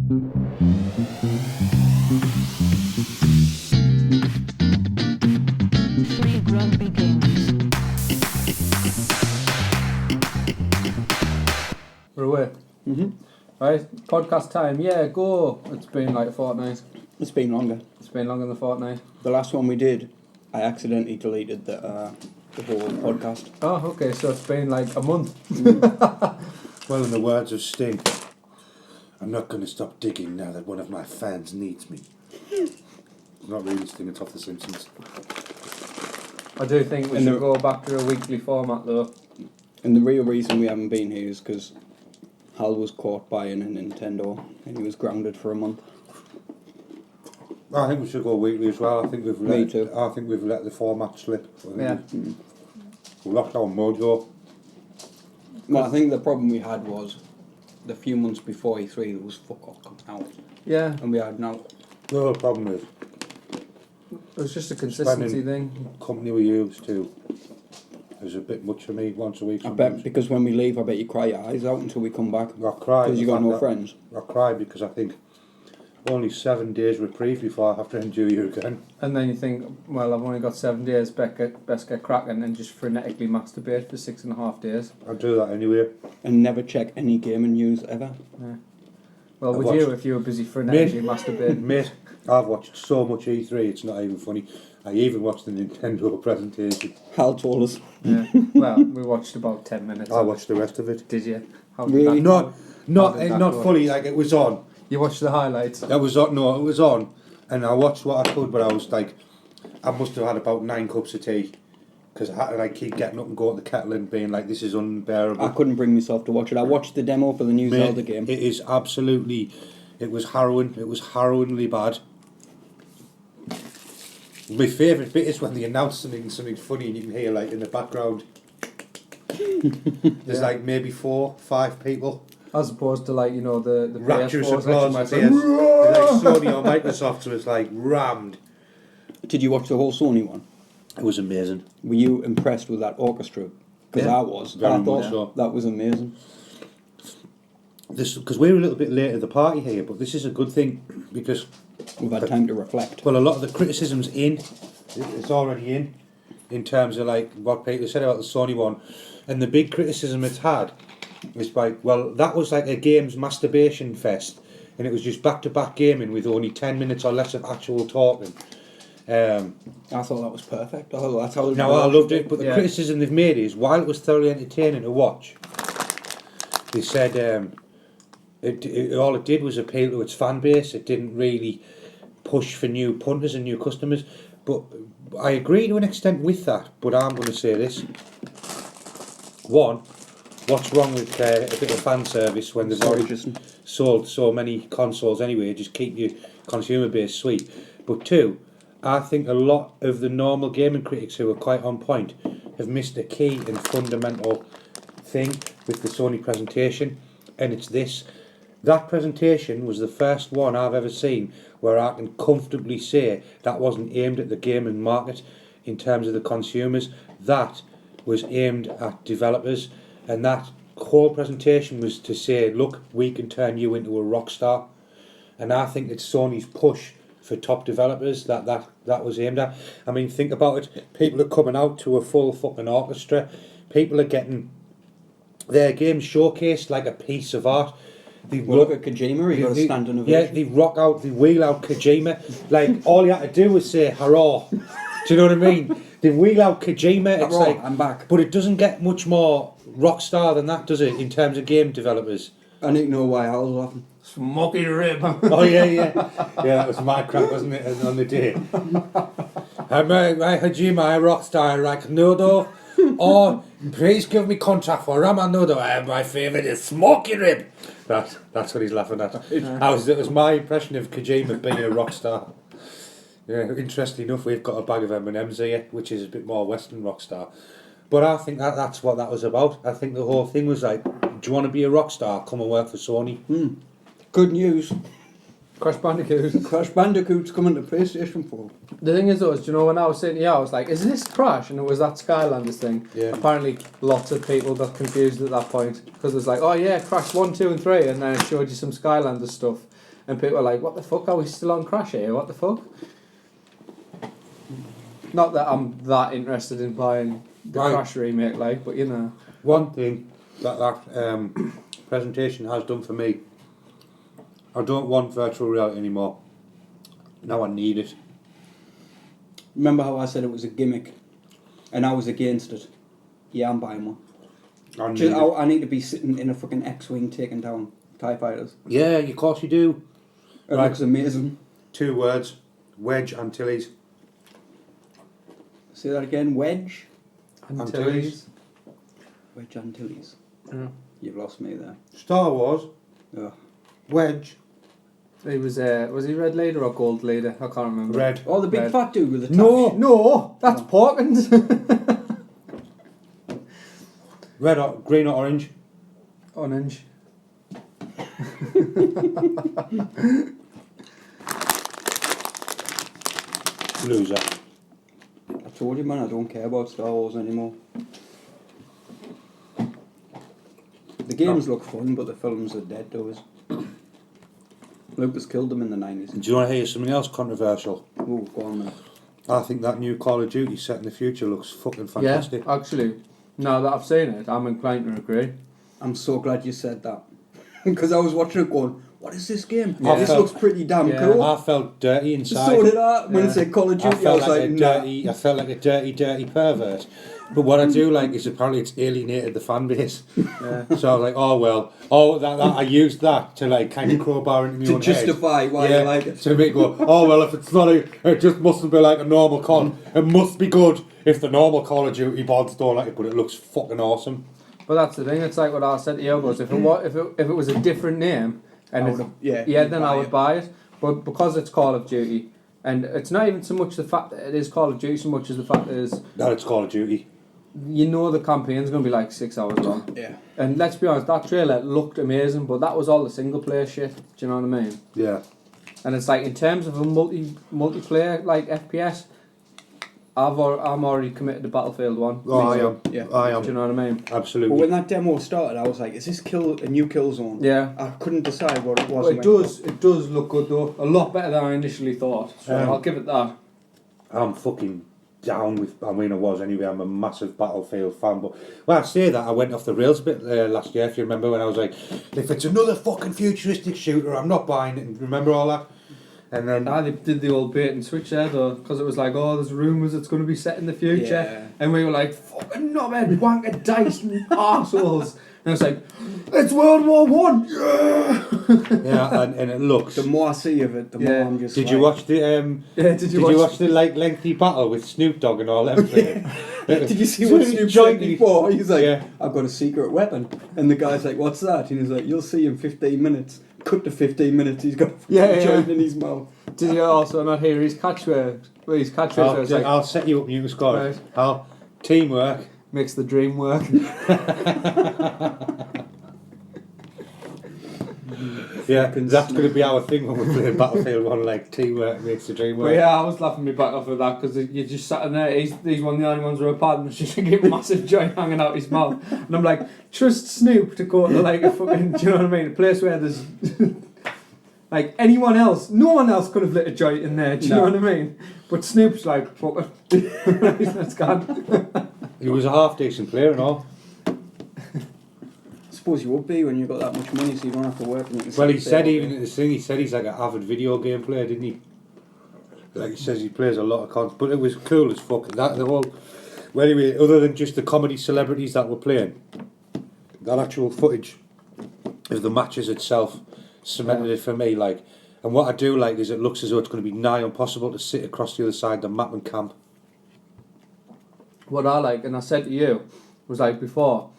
Free Rugby Games. We're away. Right, podcast time. Yeah, go. It's been like a fortnight. It's been longer. It's been longer than a fortnight. The last one we did, I accidentally deleted the whole podcast. Oh, okay. So it's been like a month. Well, in the words of Sting, I'm not going to stop digging now that one of my fans needs me. Not really Sting, it's off The Simpsons. I do think we And should the- go back to a weekly format though. And the real reason we haven't been here is because Hal was caught buying a Nintendo and he was grounded for a month. I think we should go weekly as well. I think we've Me let, too. I think we've let the format slip. I think Yeah. we've lost our mojo. Well, I think the problem we had was the few months before E3 there was fuck all coming out. Yeah, And we had now. The other problem is it was just a consistency Spending- thing. company we used to is a bit much for me once a week. I bet sometimes. because when we leave, I bet you cry your eyes out until we come back. I cry. Because you got no friends. I cry because I think only 7 days reprieve before I have to endure you again. And then you think, well, I've only got 7 days. Best get cracking and just frenetically masturbate for 6.5 days. I do that anyway. And never check any gaming news ever. Yeah. Well, I with watched- you, if you were busy frenetically masturbating. Mate, I've watched so much E3, it's not even funny. I even watched the Nintendo presentation. Hal told us. Yeah. Well, we watched about 10 minutes. I of it. watched the rest of it. Did you? How Really? Not How did that not go? fully, like it was on. You watched the highlights. It was on, no, it was on. And I watched what I could, but I was like, I must have had about 9 cups of tea. Because I had to like keep getting up and going to the kettle and being like, this is unbearable. I couldn't bring myself to watch it. I watched the demo for the new Mate, Zelda game. It is absolutely, it was harrowing. It was harrowingly bad. My favourite bit is when they announce something funny and you can hear like in the background. There's Yeah. like maybe 4, 5 people. As opposed to like, you know, the Rapturous PS4 applause. section Yes. where it's Like Sony or Microsoft, so it's like rammed. Did you watch the whole Sony one? It was amazing. Were you impressed with that orchestra? Because Yeah. I was. Very I much thought so. that was amazing. This because we're a little bit late to the party here, but this is a good thing because We've had time to reflect. well, a lot of the criticism's it's already in terms of like what people said about the Sony one, and the big criticism it's had is like, well, that was like a games masturbation fest, and it was just back-to-back gaming with only 10 minutes or less of actual talking. I thought that was perfect. I thought that's how. Now I loved it, but the Yeah. criticism they've made is while it was thoroughly entertaining to watch, they said all it did was appeal to its fan base. It didn't really push for new punters and new customers. But I agree to an extent with that. But I'm going to say this: one, what's wrong with a bit of fan service when they've Sorry, already Tristan. sold so many consoles anyway? Just keep your consumer base sweet. But two, I think a lot of the normal gaming critics who are quite on point have missed a key and fundamental thing with the Sony presentation, and it's this. That presentation was the first one I've ever seen where I can comfortably say that wasn't aimed at the gaming market in terms of the consumers. That was aimed at developers, and that whole presentation was to say, look, we can turn you into a rock star. And I think it's Sony's push for top developers that was aimed at. I mean, think about it. People are coming out to a full fucking orchestra. People are getting their games showcased like a piece of art. They Well, look at Kojima. He got a standing ovation. Yeah, they rock out, they wheel out Kojima. Like, all you had to do was say, hurrah. Do you know what I mean? They wheel out Kojima. It's Hurrah, like, I'm back. But it doesn't get much more rock star than that, does it, in terms of game developers? I didn't know why Hal was laughing. Smoky rib. Oh, yeah. Yeah, that was my crack, wasn't it, on the day? My Hajima, a rock star, like Nodo. Oh, please give me contract for Ramanodo. My favourite is Smoky Rib. That's what he's laughing at. It was my impression of Kojima being a rock star. Yeah, interestingly enough, we've got a bag of M&M's here, which is a bit more Western rock star. But I think that's what that was about. I think the whole thing was like, do you want to be a rock star? Come and work for Sony. Good news. Crash Bandicoot. Crash Bandicoot's coming to PlayStation 4. The thing is though, do you know when I was sitting here, I was like, is this Crash? And it was that Skylanders thing. Yeah. Apparently lots of people got confused at that point. Because it was like, oh yeah, Crash 1, 2 and 3. And then it showed you some Skylanders stuff. and people are like, "What the fuck? Are we still on Crash here? What the fuck?" Not that I'm that interested in buying the Right. Crash remake, like, but you know. One thing that presentation has done for me, I don't want virtual reality anymore. Now I need it. Remember how I said it was a gimmick, and I was against it? Yeah, I'm buying one. I need it. I need to be sitting in a fucking X-wing taking down TIE fighters. Yeah, of course you do. It Right. looks amazing. 2 words: Wedge Antilles. Say that again. Wedge. Antilles. Wedge Antilles. Yeah. You've lost me there. Star Wars. Ugh. Wedge. He was he red leader or gold leader? I can't remember. Red. Oh, the big Red. fat dude with the tash. No, that's Oh. Porkins. Red or green or orange. Orange. Loser. I told you, man, I don't care about Star Wars anymore. The games look fun, but the films are dead, those. Lucas killed them in the 90s. Do you want to hear something else controversial? Oh, go on then. I think that new Call of Duty set in the future looks fucking fantastic. Yeah, actually, now that I've seen it, I'm inclined to agree. I'm so glad you said that. Because I was watching it going, what is this game? Yeah. This I looks pretty damn Yeah. cool. I felt dirty inside. So did I. When Yeah. it said Call of I Duty, I felt was like like, a nah. dirty. I felt like a dirty pervert. But what I do like is apparently it's alienated the fan base. Yeah. So I was like, oh well, that I used that to like kind of crowbar into my To own head. justify why you like it. To make go, oh well, if it's not, it just mustn't be like a normal con. It must be good if the normal Call of Duty bods don't like it, but it looks fucking awesome. But that's the thing. It's like what I said to you was if it was a different name and I it, would've- yeah, then I would buy it. But because it's Call of Duty, and it's not even so much the fact that it is Call of Duty, so much as the fact that That it's Call of Duty. you know the campaign's going to be like 6 hours long. Yeah. And let's be honest, that trailer looked amazing, but that was all the single player shit. Do you know what I mean? Yeah. And it's like in terms of a multiplayer like FPS, I'm already committed to Battlefield 1. Oh, I am. Yeah. I Do you am. know what I mean? But Absolutely. when that demo started, I was like, is this a new kill zone? Yeah. I couldn't decide what it was. Well, it does look good though. A lot better than I initially thought. So I'll give it that. I'm fucking down with. I mean, I was anyway. I'm a massive Battlefield fan, but I say that I went off the rails a bit last year. If you remember, when I was like, if it's another fucking futuristic shooter, I'm not buying it. And remember all that? And then They did the old bait and switch there though, because it was like, oh, there's rumours it's going to be set in the future. Yeah. And we were like, fucking knobhead, wanker dice and arseholes. And it's like, it's World War One. Yeah. yeah, and it looks. The more I see of it, the Yeah. more I'm just Did like, you watch the Yeah, Did you watch the like lengthy battle with Snoop Dogg and all them? Did you see what Snoop said before? He's like, Yeah. I've got a secret weapon. And the guy's like, what's that? And he's like, you'll see in 15 minutes. Cut to 15 minutes, he's got a Yeah, joint yeah. in his mouth. Did you also not hear his catchphrase? Well, his catchphrase was like, I'll set you up, you score. Right. I'll teamwork. makes the dream work. Yeah, Fucking that's going to Snoop. be our thing when we're playing Battlefield 1, like teamwork makes the dream But work. yeah, I was laughing me back off of that because you just sat in there. He's one of the only ones with a pad and just like a massive joint hanging out his mouth. And I'm like, trust Snoop to go to like a fucking, do you know what I mean? A place where there's like anyone else, no one else could have lit a joint in there. Do you know what I mean? But Snoop's like, fuck it, that's gone. He was a half decent player and all. I suppose you would be when you've got that much money, so you don't have to work. And you can Well, he sit said there. even at the thing, he said he's like an avid video game player, didn't he? Like he says he plays a lot of cons, but it was cool as fuck. That the whole. Well, anyway, other than just the comedy celebrities that were playing, that actual footage of the matches itself cemented it for me. Like, and what I do like is it looks as though it's going to be nigh impossible to sit across the other side of the map and camp. What I like, and I said to you, was like before,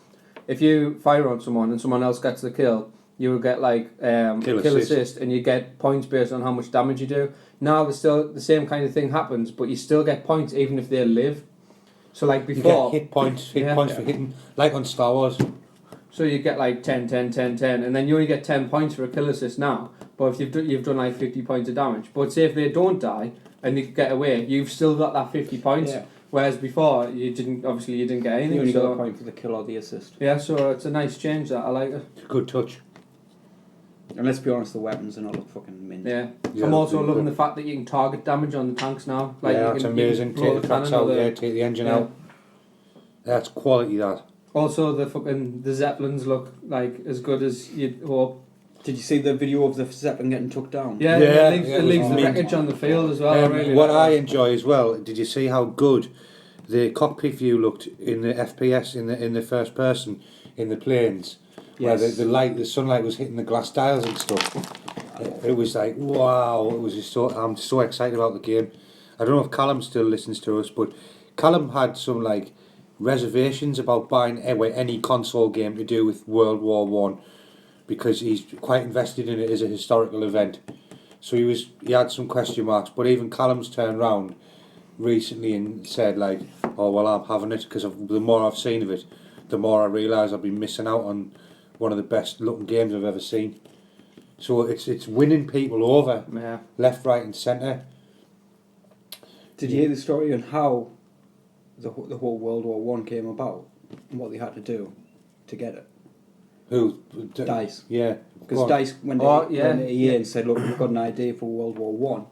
if you fire on someone and someone else gets the kill, you will get like kill assist, and you get points based on how much damage you do. Now there's still the same kind of thing happens, but you still get points even if they live. So like You before, get hit points Yeah. for hitting, like on Star Wars. so you get like 10, 10, 10, 10, and then you only get 10 points for a kill assist now. But if you've done like 50 points of damage, but say if they don't die and you get away, you've still got that 50 points. Yeah. Whereas before you didn't get anything. You only got so- a point for the kill or the assist. Yeah, so it's a nice change that I like it. It's a good touch. And let's be honest, the weapons are not look fucking mint. Yeah. Yeah, I'm also they're loving good. the fact that you can target damage on the tanks now. Like yeah, you that's can, amazing. You can blow Take the tracks cannon or out, yeah, take the engine yeah. out. That's quality, that. Also, the Zeppelins look like as good as you'd hope. Did you see the video of the Zeppelin getting took down? Yeah, Yeah, it leaves, yeah, it it was leaves the mint. wreckage on the field as well. I really What like I that. enjoy as well, did you see how good the cockpit view looked in the FPS in the first person in the planes? Where Yes. the sunlight was hitting the glass tiles and stuff. It was like, wow, it was just so, I'm so excited about the game. I don't know if Callum still listens to us, but Callum had some like reservations about buying any console game to do with World War One, because he's quite invested in it as a historical event. So he had some question marks, but even Callum's turned round recently and said like, oh well, I'm having it, because the more I've seen of it, the more I realise I've been missing out on one of the best looking games I've ever seen. So it's winning people over Yeah. left, right, and centre. Did you hear the story on how the whole World War One came about and what they had to do to get it? Who? DICE. Yeah. Because Go on. DICE went Oh, to yeah. EA and said, look, we've got an idea for World War One.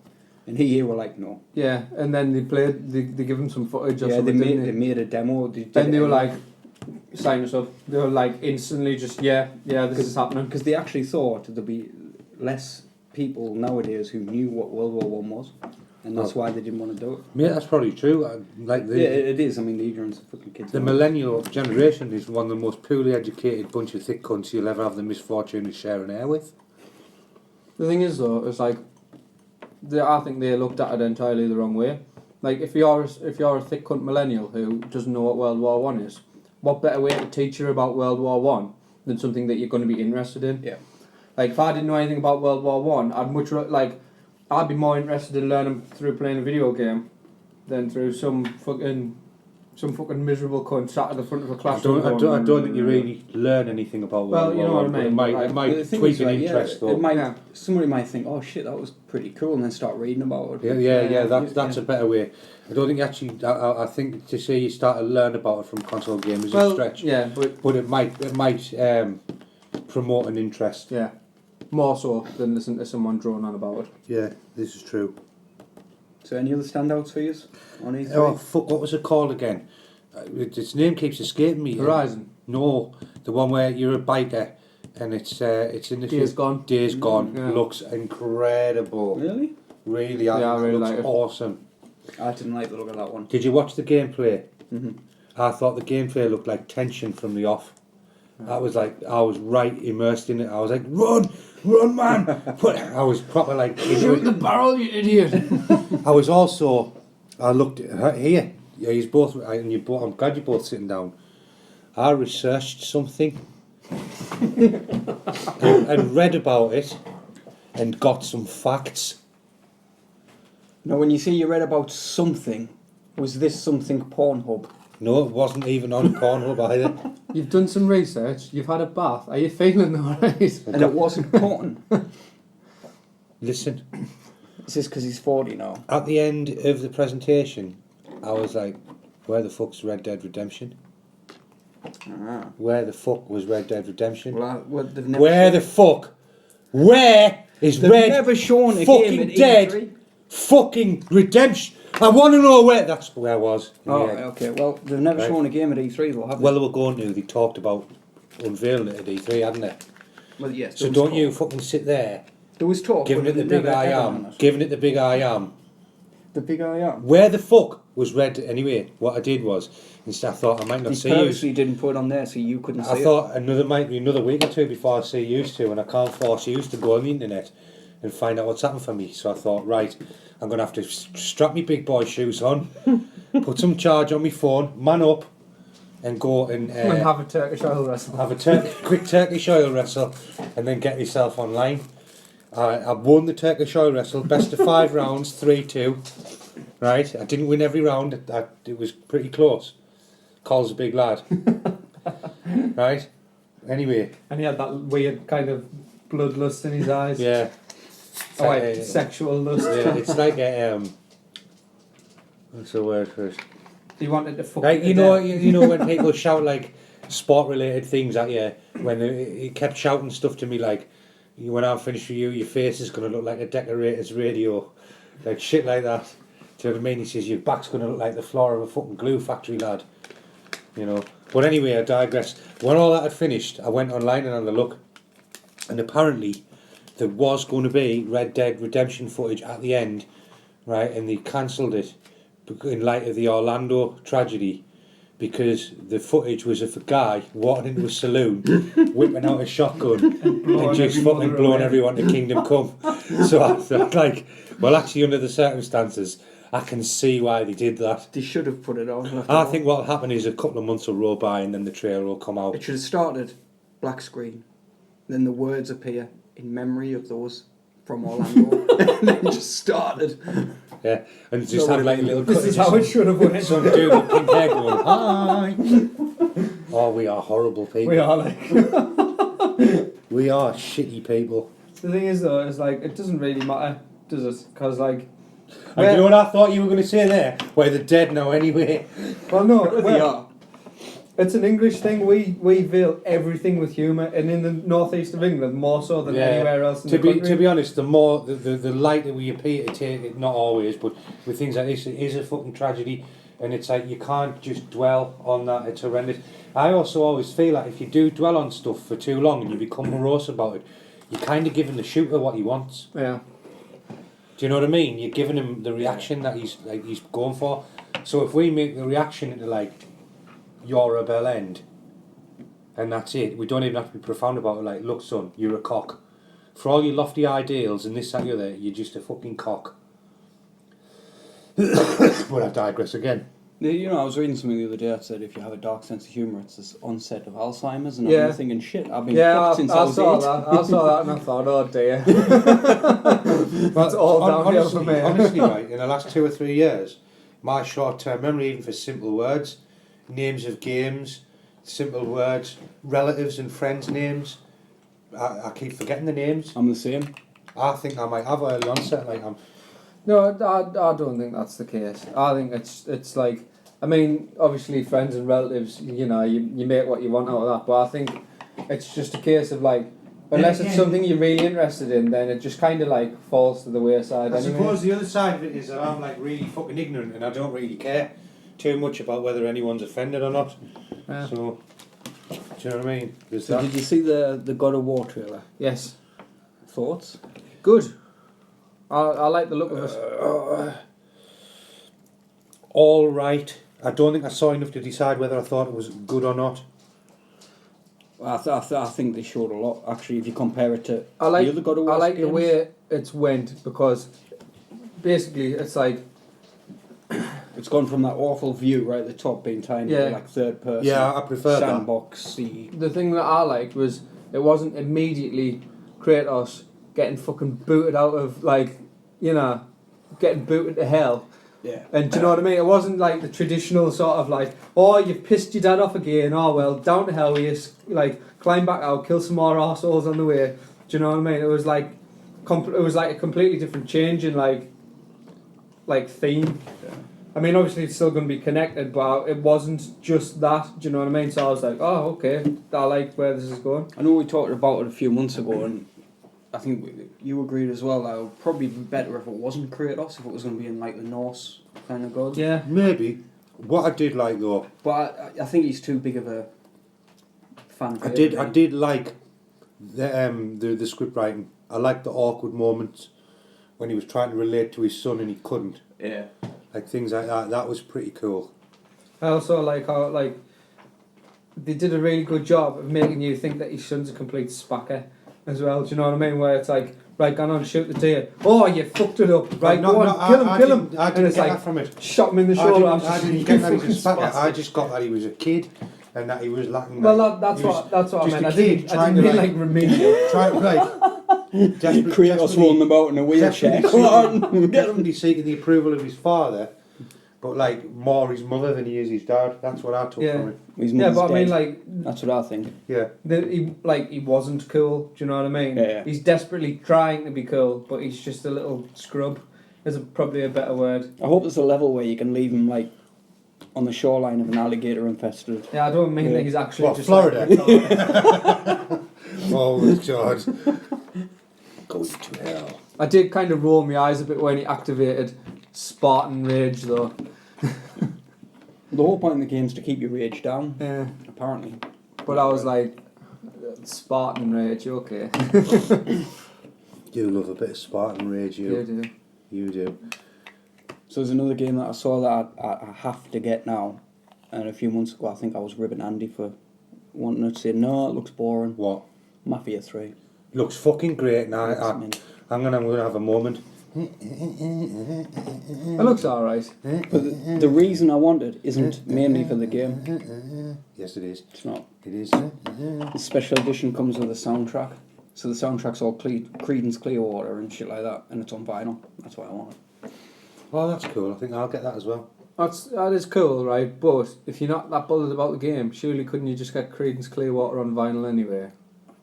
And EA were like, no. Yeah, and then they give them some footage or Yeah, they something. made, didn't they made a demo. Then they were like, sign us up. They were like instantly just, yeah, this is happening. Because they actually thought there'd be less people nowadays who knew what World War One was. And that's why they didn't want to do it. Yeah, that's probably true. Like Yeah, it is. I mean, the ignorance of fucking kids. the millennial generation is one of the most poorly educated bunch of thick cunts you'll ever have the misfortune of sharing air with. The thing is though, it's like, I think they looked at it entirely the wrong way. Like if you're a thick cunt millennial who doesn't know what World War One is, what better way to teach you about World War One than something that you're going to be interested in? Yeah. Like if I didn't know anything about World War One, I'd be more interested in learning through playing a video game than through some fucking miserable cunt sat at the front of a I classroom. don't think you really learn anything about Well, World you War know what One, I mean, but like- it The might thing tweak is, an like, interest it might, Yeah. somebody might think, oh shit, that was pretty cool, and then start reading about it. Yeah, that's a better way. I don't think actually. I think to say you start to learn about it from console games is a stretch. Yeah, But it might promote an interest. yeah, more so than listen to someone drone on about it. Yeah, this is true. So any other standouts for you on E3? Oh fuck! What was it called again? Its name keeps escaping me. Horizon. No, the one where you're a biker and it's in the Days Gone. Days Gone Yeah. looks incredible. Really? Really, Yeah, I really looks like it. awesome. I didn't like the look of that one. Did you watch the gameplay? Mm-hmm. I thought the gameplay looked like tension from the off. I was right immersed in it. I was like, run, man! But I was proper like Shoot the barrel, you idiot! I was also. I looked at her here. Yeah, he's both. And you both. I'm glad you're both sitting down. I researched something and read about it and got some facts. Now, when you say you read about something, was this something Pornhub? No, it wasn't even on Pornhub either. You've done some research. You've had a bath. Are you feeling alright? And it wasn't porn. Listen, Is this because he's 40 now? at the end of the presentation, I was like, "Where the fuck's Red Dead Redemption? Ah. Where the fuck was Red Dead Redemption? They've never Where the fuck? Where is They've Red never shown a fucking game at Dead E3. fucking Redemption? I want to know where. That's where I was. in Oh, the end. okay. Well, they've never Right. shown a game at E3, though, have they? Well, they were going to. They talked about unveiling it at E3, hadn't they? Well, yes. So there was don't talk. you fucking sit there There was talk. giving but it the they've big never I ever am. done it. Giving it the big I am. The big I am. Where the fuck was Red? Anyway, what I did was, instead I thought I might not He see you. purposely didn't put it on there so you couldn't see I thought might be another week or two before I see you two, and I can't force you to go on the internet and find out what's happened for me. So I thought, right, I'm going to have to strap my big boy shoes on, put some charge on my phone, man up, and go and And have a Turkish oil wrestle. have a quick Turkish oil wrestle, and then get myself online. I won the Turkish oil wrestle, best of 5 rounds, 3-2. Right, I didn't win every round. It was pretty close. Cole's a big lad. Right. Anyway, And he had that weird kind of bloodlust in his eyes. yeah. Oh, wait, sexual lust. Yeah, it's like a what's the word for it? He wanted to fuck Like to you know, death. you know when people shout like sport-related things at you, when he kept shouting stuff to me like, when I'm finished with you, your face is going to look like a decorator's radio. Like shit like that. Do you know what I mean? He says, your back's going to look like the floor of a fucking glue factory, lad. You know. But anyway, I digress. When all that had finished, I went online and had a look. And apparently, there was going to be Red Dead Redemption footage at the end, right? And they cancelled it in light of the Orlando tragedy, because the footage was of a guy walking into a saloon, whipping out a shotgun, and just fucking blowing everyone to Kingdom Come. So I thought, like, well, actually, under the circumstances, I can see why they did that. They should have put it on. I think what'll happen is a couple of months will roll by and then the trailer will come out. It should have started black screen, then the words appear in memory of those from Orlando, and then just started. Yeah, and just have like a little This is how it should have went. some dude with pink hair going, hi. Oh, we are horrible people. We are like. We are shitty people. The thing is though, is like it doesn't really matter, does it? Because like. And you know what I thought you were going to say there? Well, they're dead now anyway. Well, no, We are. It's an English thing. We veil everything with humour, and in the northeast of England, more so than anywhere else in the country. To be honest, the more the lighter we appear to take it, not always, but with things like this, it is a fucking tragedy, and it's like you can't just dwell on that. It's horrendous. I also always feel like if you do dwell on stuff for too long and you become morose about it, you're kind of giving the shooter what he wants. Yeah. Do you know what I mean? You're giving him the reaction that he's going for. So if we make the reaction into like, you're a bell end, and that's it. We don't even have to be profound about it. Like, look, son, you're a cock. For all your lofty ideals and this, that, and the other, you're just a fucking cock. But I digress again. You know, I was reading something the other day that said if you have a dark sense of humour, it's this onset of Alzheimer's, and I'm thinking, shit, I've been fucked since I was saw 8. that. I saw that and I thought, oh dear. That's all downhill for me. Honestly, right, in the last 2 or 3 years, my short-term memory, even for simple words, names of games, simple words, relatives and friends' names, I keep forgetting the names. I'm the same. I think I might have early onset, like I'm. No, I don't think that's the case. I think it's like, I mean, obviously friends and relatives, you know, you make what you want out of that, but I think it's just a case of like, unless it's something you're really interested in, then it just kind of like falls to the wayside I anyway. suppose the other side of it is that I'm like really fucking ignorant and I don't really care too much about whether anyone's offended or not. Yeah. So, do you know what I mean? There's So that. did you see the God of War trailer? Yes. Thoughts? Good. I like the look of it. All right. I don't think I saw enough to decide whether I thought it was good or not. I think they showed a lot, actually, if you compare it to I like the other God of War I like games. the way it's went, because basically it's like, It's gone from that awful view right at the top being tiny to like third person. Yeah, I prefer that. sandbox sea. the thing that I liked was it wasn't immediately Kratos getting fucking booted out of, like, you know, getting booted to hell. Yeah. And do you know what I mean? It wasn't like the traditional sort of like, oh, you've pissed your dad off again, oh well, down to hell with you, like, climb back out, kill some more arseholes on the way. Do you know what I mean? It was like, it was like a completely different change in like theme. Yeah. I mean, obviously it's still going to be connected, but it wasn't just that. Do you know what I mean? So I was like, oh, okay, I like where this is going. I know we talked about it a few months ago, and I think you agreed as well that it would probably be better if it wasn't Kratos, if it was going to be in like the Norse kind of god. Yeah. Maybe. What I did like though, But I think he's too big of a fan. I did like the script writing. I liked the awkward moments when he was trying to relate to his son and he couldn't. Yeah. Like things like that. That was pretty cool. I also like how they did a really good job of making you think that his son's a complete spacker as well. Do you know what I mean? Where it's like, right, go on, shoot the deer. Oh, you fucked it up. Right, No, go no, on, kill him. I And didn't it's get like, that from it. shot him in the shoulder. I didn't get that he was a spacker. I just got that he was a kid and that he was lacking. Well, like, that's he was what I just meant. a I kid didn't trying mean to, like remedial. trying to like Kratos rolling about in a wheelchair. Come on, get him. definitely seeking the approval of his father, but like more his mother than he is his dad. That's what I took Yeah. from it. His Yeah, mother's but I mean, dead. like, That's what I think. Yeah. he wasn't cool. Do you know what I mean? Yeah. He's desperately trying to be cool, but he's just a little scrub. Is probably a better word. I hope there's a level where you can leave him like on the shoreline of an alligator infested. Yeah, I don't mean Yeah. that he's actually What, just Florida? Like, Oh God. Going to hell. I did kind of roll my eyes a bit when he activated Spartan Rage, though. The whole point of the game is to keep your rage down, Yeah. apparently. But I was like, Spartan Rage, okay. You love a bit of Spartan Rage, You do. You do. So there's another game that I saw that I have to get now. And a few months ago, I think I was ribbing Andy for wanting to say, no, it looks boring. What? Mafia 3. Looks fucking great now. Excellent. I'm gonna have a moment. It looks alright. But the reason I wanted isn't mainly for the game. Yes, it is. It's not. It is. The special edition comes with a soundtrack. So the soundtrack's all Creedence Clearwater and shit like that. And it's on vinyl. That's what I wanted. Oh, that's cool. I think I'll get that as well. That is cool, right? But if you're not that bothered about the game, surely couldn't you just get Creedence Clearwater on vinyl anyway?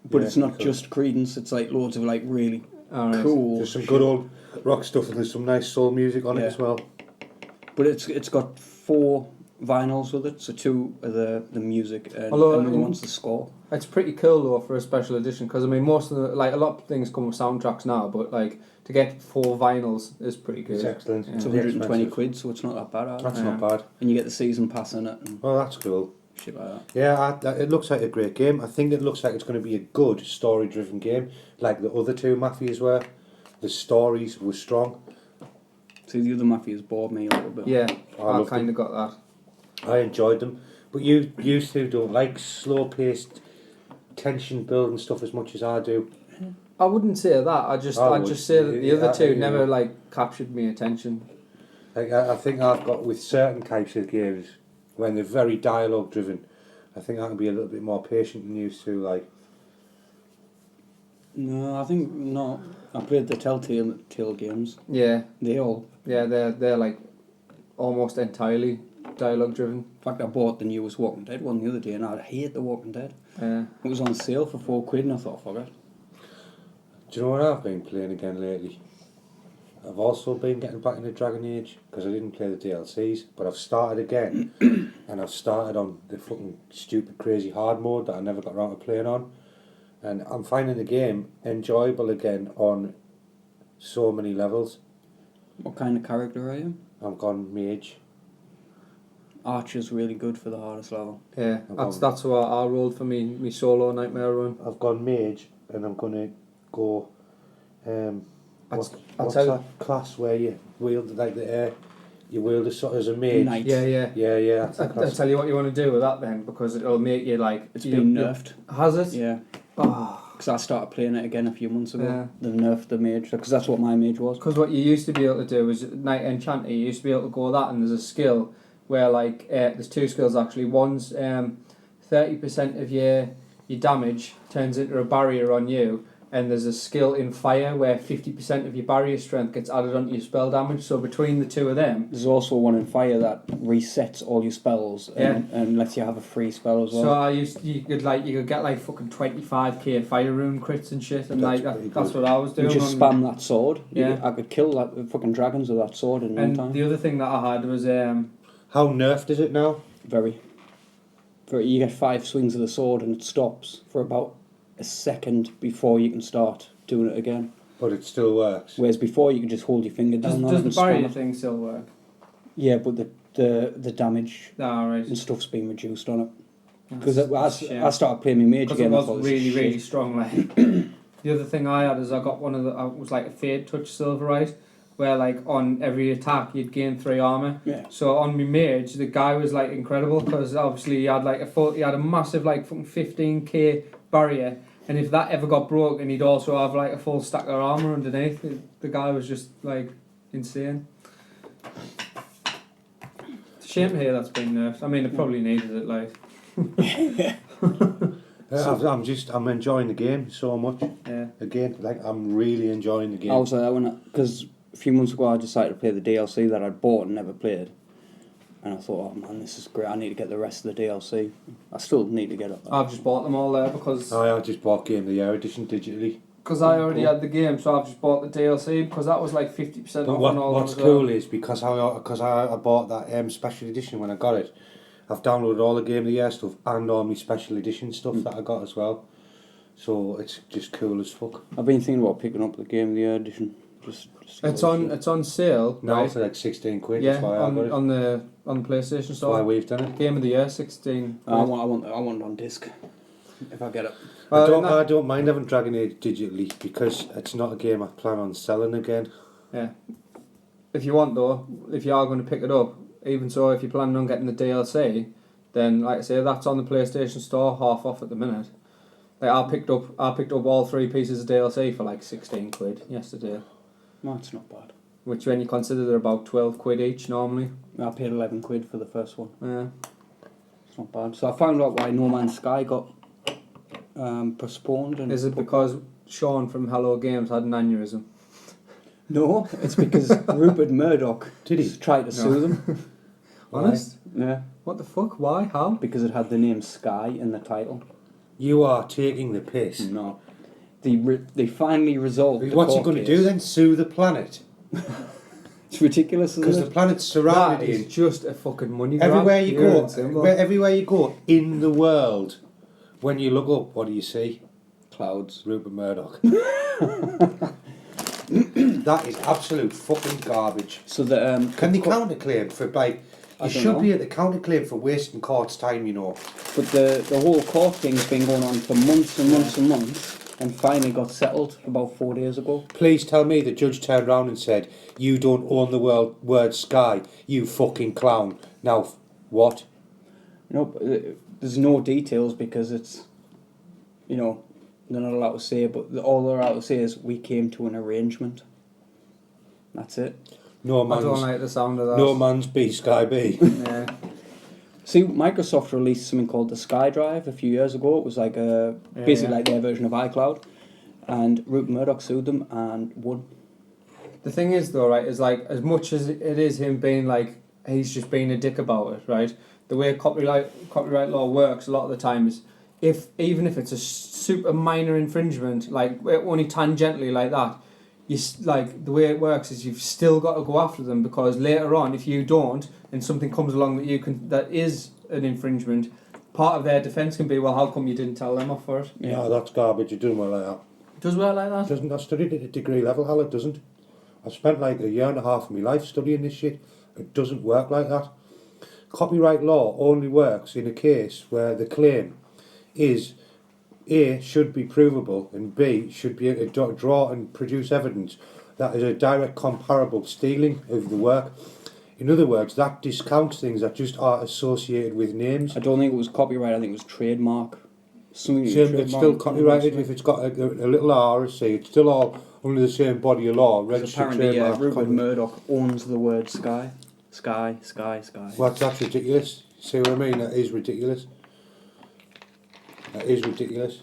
But Yeah, it's not cool. just Creedence. It's like loads of like really Alright. cool. There's some good old rock stuff and there's some nice soul music on it Yeah. as well. But it's got 4 vinyls with it. So 2 are the music and Although, another one's the score. It's pretty cool though for a special edition because I mean most of the like a lot of things come with soundtracks now, but like to get 4 vinyls is pretty good. It's excellent. Yeah. It's Really 120 expensive. quid, so it's not that bad. That's Yeah. not bad. And you get the season pass in it and Well, that's cool. shit like that. Yeah, it looks like a great game. I think it looks like it's going to be a good story-driven game, like the other 2 Mafias were. The stories were strong. See, the other Mafias bored me a little bit. Yeah, I I loved kind of got that. I enjoyed them, but you two don't like slow-paced, tension-building stuff as much as I do. I wouldn't say that. I'd just say that the other two never like captured my attention. Like I think I've got with certain types of games when they're very dialogue-driven. I think I can be a little bit more patient than used to. Like, No, I think not. I played the Telltale games. Yeah, They're like almost entirely dialogue driven. In fact, I bought the newest Walking Dead one the other day, and I hate the Walking Dead. Yeah. It was on sale for £4, and I thought, fuck it. do you know what I've been playing again lately? I've also been getting back into Dragon Age because I didn't play the DLCs, but I've started again, and I've started on the fucking stupid, crazy hard mode that I never got around to playing on, and I'm finding the game enjoyable again on so many levels. What kind of character are you? I've gone mage. Archer's really good for the hardest level. Yeah, that's what I rolled for me solo nightmare run. I've gone mage, and I'm gonna go. I'll What's tell- that class where you wield like the air? You wield as sort of as a mage. Knight. Yeah. Yeah, that's the I'll class. tell you what you want to do with that then, because it'll make you like. It's been nerfed. Has it? Yeah. Oh. Because I started playing it again a few months ago. Yeah. They nerfed the mage, because that's what my mage was. Because what you used to be able to do was Knight Enchanter. You used to be able to go that, and there's a skill where like there's 2 skills actually. One's 30% of your damage turns into a barrier on you, and there's a skill in fire where 50% of your barrier strength gets added onto your spell damage. So between the 2 of them, There's also one in fire that resets all your spells and lets you have a free spell as well. so you could get like fucking 25k fire rune crits and shit, and That's like pretty that's good. what I was doing. You just on- spam that sword. Yeah. I could kill that fucking dragons with that sword in no And time. the other thing that I had was How nerfed is it now? Very. You get 5 swings of the sword and it stops for about a second before you can start doing it again. But it still works. Whereas before you could just hold your finger down on it does and the barrier spam it. thing still work? Yeah, but the damage Ah, right. and stuff's been reduced on it. That's- Because that's a shame. I started playing my mage Because it again. I was thought, this is really, shit. really strong. Like the other thing I had is I got it was like a Fade Touch Silverite, where like on every attack you'd gain 3 armor. Yeah. So on my mage, the guy was like incredible because obviously he had like he had a massive like fucking 15k barrier, and if that ever got broken, he'd also have like a full stack of armor underneath. The guy was just like insane. It's a shame to hear that's been nerfed. I mean, it probably needed it. Like, I'm enjoying the game so much. yeah. Again, like I'm really enjoying the game. I was like that because a few months ago I decided to play the DLC that I'd bought and never played. And I thought, oh man, this is great. I need to get the rest of the DLC. I still need to get it. I've just bought them all there because I just bought Game of the Year edition digitally. I already had the game, so I've just bought the DLC because that was like 50% But off on all what's of them as well. cool is because I bought that special edition when I got it, I've downloaded all the Game of the Year stuff and all my special edition stuff that I got as well. So it's just cool as fuck. I've been thinking about picking up the Game of the Year edition. Just It's on sale. Now right? for like 16 quid. Yeah, That's why I got it. on the PlayStation That's why Store. we've done it. Game of the Year, 16. I want it on disc. If I get it. I don't mind having Dragon Age digitally because it's not a game I plan on selling again. Yeah. If you want though, if you are going to pick it up, even so, if you're planning on getting the DLC, then like I say, that's on the PlayStation Store, half off at the minute. Like I picked up all 3 pieces of DLC for like 16 quid yesterday, No, it's not bad. which when you consider they're about 12 quid each normally. I paid 11 quid for the first one. Yeah. It's not bad. So I found out why No Man's Sky got postponed. And Is it because Sean from Hello Games had an aneurysm? No, it's because Rupert Murdoch Did he? tried to sue them. Honest? Yeah, What the fuck? Why? How? because it had the name Sky in the title. You are taking the piss. No. They finally resolved the What's he court going to case. do then? Sue the planet? It's ridiculous, Because isn't the it? planet's That surrounded is in. just a fucking money grab. Everywhere you Pure go, and simple. everywhere you go in the world, when you look up, what do you see? Clouds. Rupert Murdoch. That is absolute fucking garbage. So the Can they counterclaim for like? I You don't should know. be at the counterclaim for wasting court's time, you know. But the whole court thing's been going on for months and months and months, and finally got settled about 4 days ago. Please tell me the judge turned around and said, "You don't own the word sky, you fucking clown." Now, what? Nope, there's no details because it's, you know, they're not allowed to say. But all they're allowed to say is we came to an arrangement. That's it. No I don't man's, like the sound of that. no man's B Sky B. Yeah. See, Microsoft released something called the SkyDrive a few years ago. It was like basically yeah. like their version of iCloud, and Rupert Murdoch sued them and won. The thing is though, right, is like as much as it is him being like he's just being a dick about it, right? The way copyright law works a lot of the time is even if it's a super minor infringement, like only tangentially like that, like the way it works is you've still got to go after them because later on, if you don't and something comes along that is an infringement, part of their defence can be, well, how come you didn't tell them off for it? Yeah. No, that's garbage. It doesn't work like that. Does work like that? Doesn't. I studied it at degree level, Hal. It doesn't. I've spent like a year and a half of my life studying this shit. It doesn't work like that. Copyright law only works in a case where the claim is A, should be provable, and B, should be able to draw and produce evidence that is a direct comparable stealing of the work. In other words, that discounts things that just are associated with names. I don't think it was copyright. I think it was trademark. Something Same, it's still copyrighted if it's got a little R or C. It's still all under the same body of law. Registered Apparently, trademark. Rupert Murdoch owns the word sky. Sky, sky, sky. Well, that's ridiculous. See what I mean? That is ridiculous. That is ridiculous.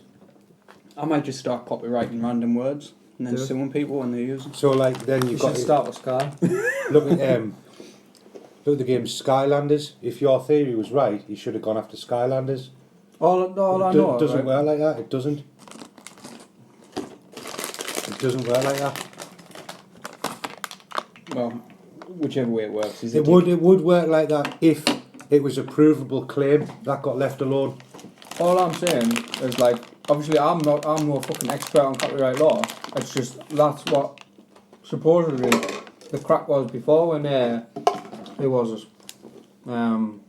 I might just start copyrighting random words and then Do it. suing people when they use them. So, like, then You you've should got to start with Sky. look at the game Skylanders. If your theory was right, you should have gone after Skylanders. All I know, It doesn't right? work like that. It doesn't. It doesn't work like that. Well, whichever way it works. Is It would work like that if it was a provable claim that got left alone. All I'm saying is like, obviously I'm no fucking expert on copyright law. It's just that's what supposedly the crack was before when who was it? When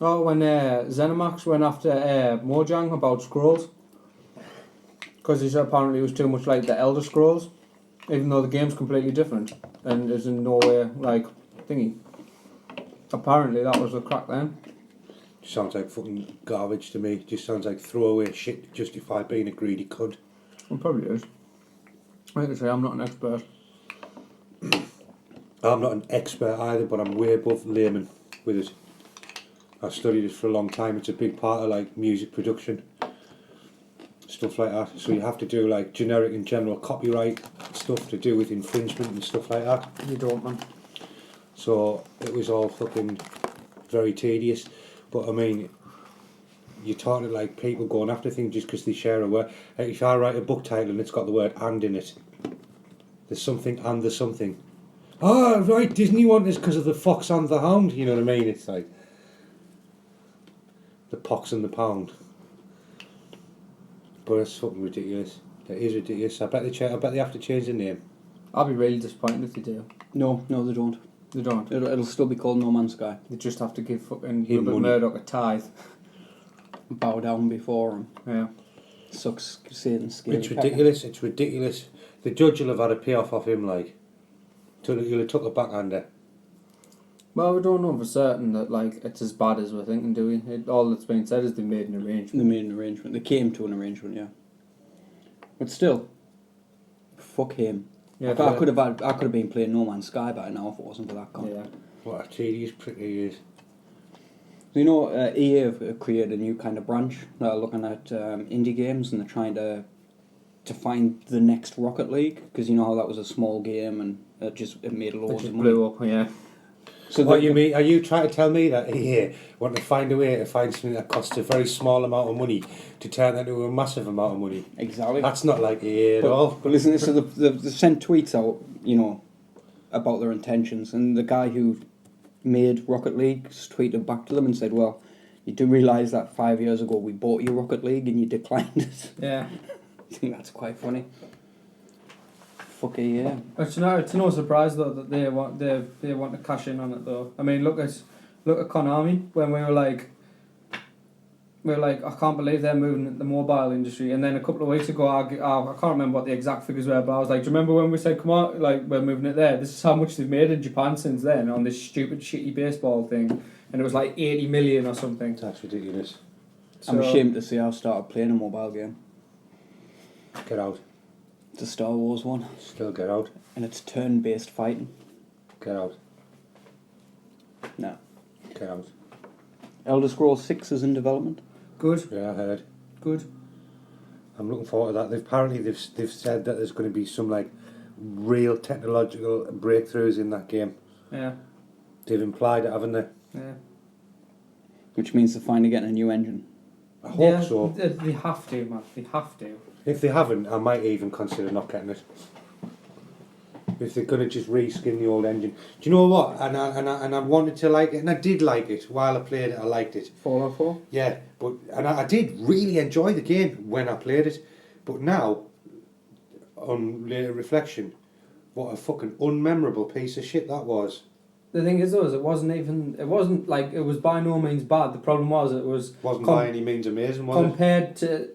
Zenimax went after Mojang about Scrolls because he said apparently it was too much like the Elder Scrolls, even though the game's completely different and is in no way like thingy. Apparently that was the crack then. Sounds like fucking garbage to me. Just sounds like throwaway shit to justify being a greedy cunt. It probably is. Like I say, I'm not an expert. I'm not an expert either, but I'm way above layman with it. I've studied it for a long time. It's a big part of like music production, stuff like that. So you have to do like generic and general copyright stuff to do with infringement and stuff like that. You don't, man. So it was all fucking very tedious. But I mean, you're talking like people going after things just because they share a word. Like if I write a book title and it's got the word "and" in it, there's something and there's something. Oh, right, Disney want this because of the Fox and the Hound. You know what I mean? It's like the pox and the pound. But it's fucking ridiculous. It is ridiculous. I bet they have to change the name. I'll be really disappointed if they do. No, they don't. They don't. It'll still be called No Man's Sky. They just have to give fucking Him Rupert money. Murdoch a tithe. Bow down before him. Yeah. Sucks Satan's skin. It's ridiculous. It's ridiculous. The judge will have had a payoff off him, like. He'll have took a backhander. Well, we don't know for certain that like it's as bad as we're thinking, do we? All that's been said is they made an arrangement. They made an arrangement. They came to an arrangement, yeah. But still, fuck him. Yeah, I could have been playing No Man's Sky by now if it wasn't for that con. Yeah. What a tedious prick he is. You know, EA have created a new kind of branch that are looking at indie games, and they're trying to find the next Rocket League, because you know how that was a small game and it made It loads just of money. blew up, yeah. So What you mean? Are you trying to tell me that EA want to find a way to find something that costs a very small amount of money to turn that into a massive amount of money? Exactly. That's not like EA at all. But listen, so they sent tweets out, you know, about their intentions, and the guy who made Rocket League just tweeted back to them and said, well, you do realise that 5 years ago we bought you Rocket League and you declined it. Yeah. I think that's quite funny. Fuck EA. It's no surprise though that they want to cash in on it though. I mean, look at Konami when we were like, I can't believe they're moving into the mobile industry. And then a couple of weeks ago, I can't remember what the exact figures were, but I was like, do you remember when we said, come on, like we're moving it there? This is how much they've made in Japan since then on this stupid shitty baseball thing, and it was like 80 million or something. That's ridiculous. I'm So- ashamed to say I've started playing a mobile game. Get out. It's a Star Wars one, Still get out. and it's turn-based fighting. Get out. No. Get out. Elder Scrolls 6 is in development. Good, Yeah, I heard. good. I'm looking forward to that. They've said that there's going to be some like real technological breakthroughs in that game. Yeah, They've implied it, haven't they? yeah. Which means they're finally getting a new engine. I hope Yeah, so. they have to, man. They have to. If they haven't, I might even consider not getting it. If they're going to just reskin the old engine. Do you know what? And I wanted to like it, and I did like it. While I played it, I liked it. Fallout 4? Yeah, but I did really enjoy the game when I played it. But now, on later reflection, what a fucking unmemorable piece of shit that was. The thing is though, it wasn't like, it was by no means bad. The problem was it was Wasn't by any means amazing, was it? compared to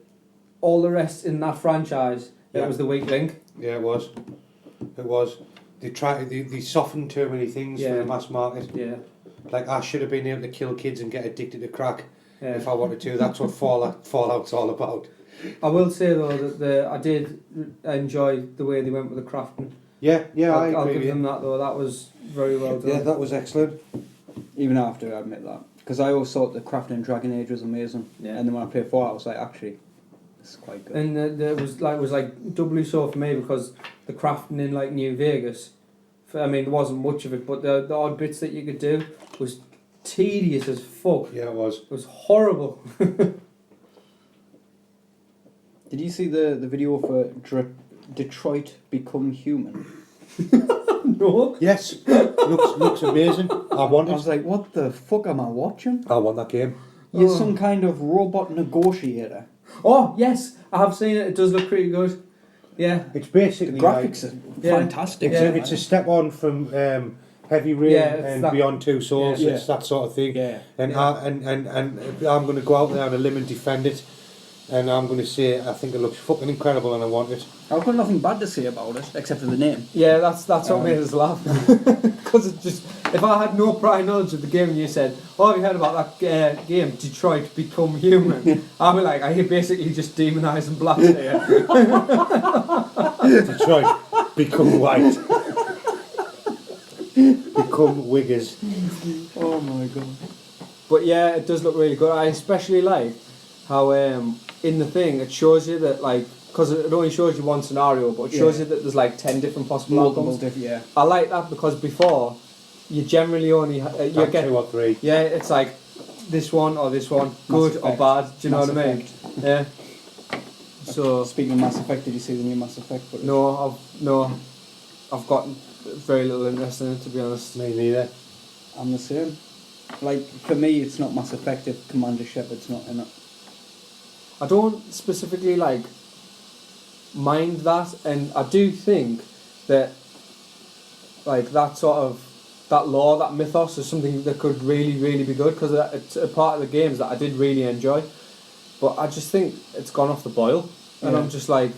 all the rest in that franchise, Yeah. it was the weak link. Yeah, it was. It was. They softened too many things for Yeah. the mass market. Yeah. Like, I should have been able to kill kids and get addicted to crack Yeah. if I wanted to. That's what Fallout's all about. I will say though that I did enjoy the way they went with the crafting. Yeah, I I'll agree give with them you. that though. That was very well done. Yeah, that was excellent. Even I have to admit that. Because I always thought the crafting in Dragon Age was amazing. Yeah. And then when I played 4, I was like, actually, this is quite good. And it was like doubly so for me because the crafting in like New Vegas, I mean there wasn't much of it, but the odd bits that you could do was tedious as fuck. Yeah, it was. It was horrible. Did you see the video for Detroit Become Human? No. Yes, looks amazing. I want I was it. like, what the fuck am I watching? I want that game. You're Oh. some kind of robot negotiator. Oh yes, I have seen it. It does look pretty good. Yeah. It's The basically graphics like, are Yeah. fantastic. Yeah. it's a step on from Heavy Rain Yeah, it's and that- Beyond Two Souls. Yeah. It's that sort of thing. Yeah. And Yeah. and I'm going to go out there on a limb and defend it. And I'm going to say I think it looks fucking incredible and I want it. I've got nothing bad to say about it, except for the name. Yeah, that's what made us laugh. Because it's just, if I had no prior knowledge of the game and you said, "Oh, have you heard about that game, Detroit Become Human?" I'd be like, "Are you basically just demonising blacks here?" Detroit, become white. Become wiggers. Oh my god. But yeah, it does look really good. I especially like how in the thing it shows you that like, because it only shows you one scenario, but it shows Yeah. you that there's like 10 different possible Multiple outcomes. different, yeah. I like that because before you generally only you Like get 2 or 3. yeah, it's like this one or this one, good or Effect. bad. Do you know Mass what I mean? Yeah. So Speaking of Mass Effect, did you see the new Mass Effect footage? no, I've got very little interest in it, to be honest. Me neither. I'm the same. Like, for me, it's not Mass Effect if Commander Shepard's not in it. I don't specifically like mind that, and I do think that like that sort of that lore, that mythos is something that could really, really be good, because it's a part of the games that I did really enjoy. But I just think it's gone off the boil, and Yeah. I'm just like,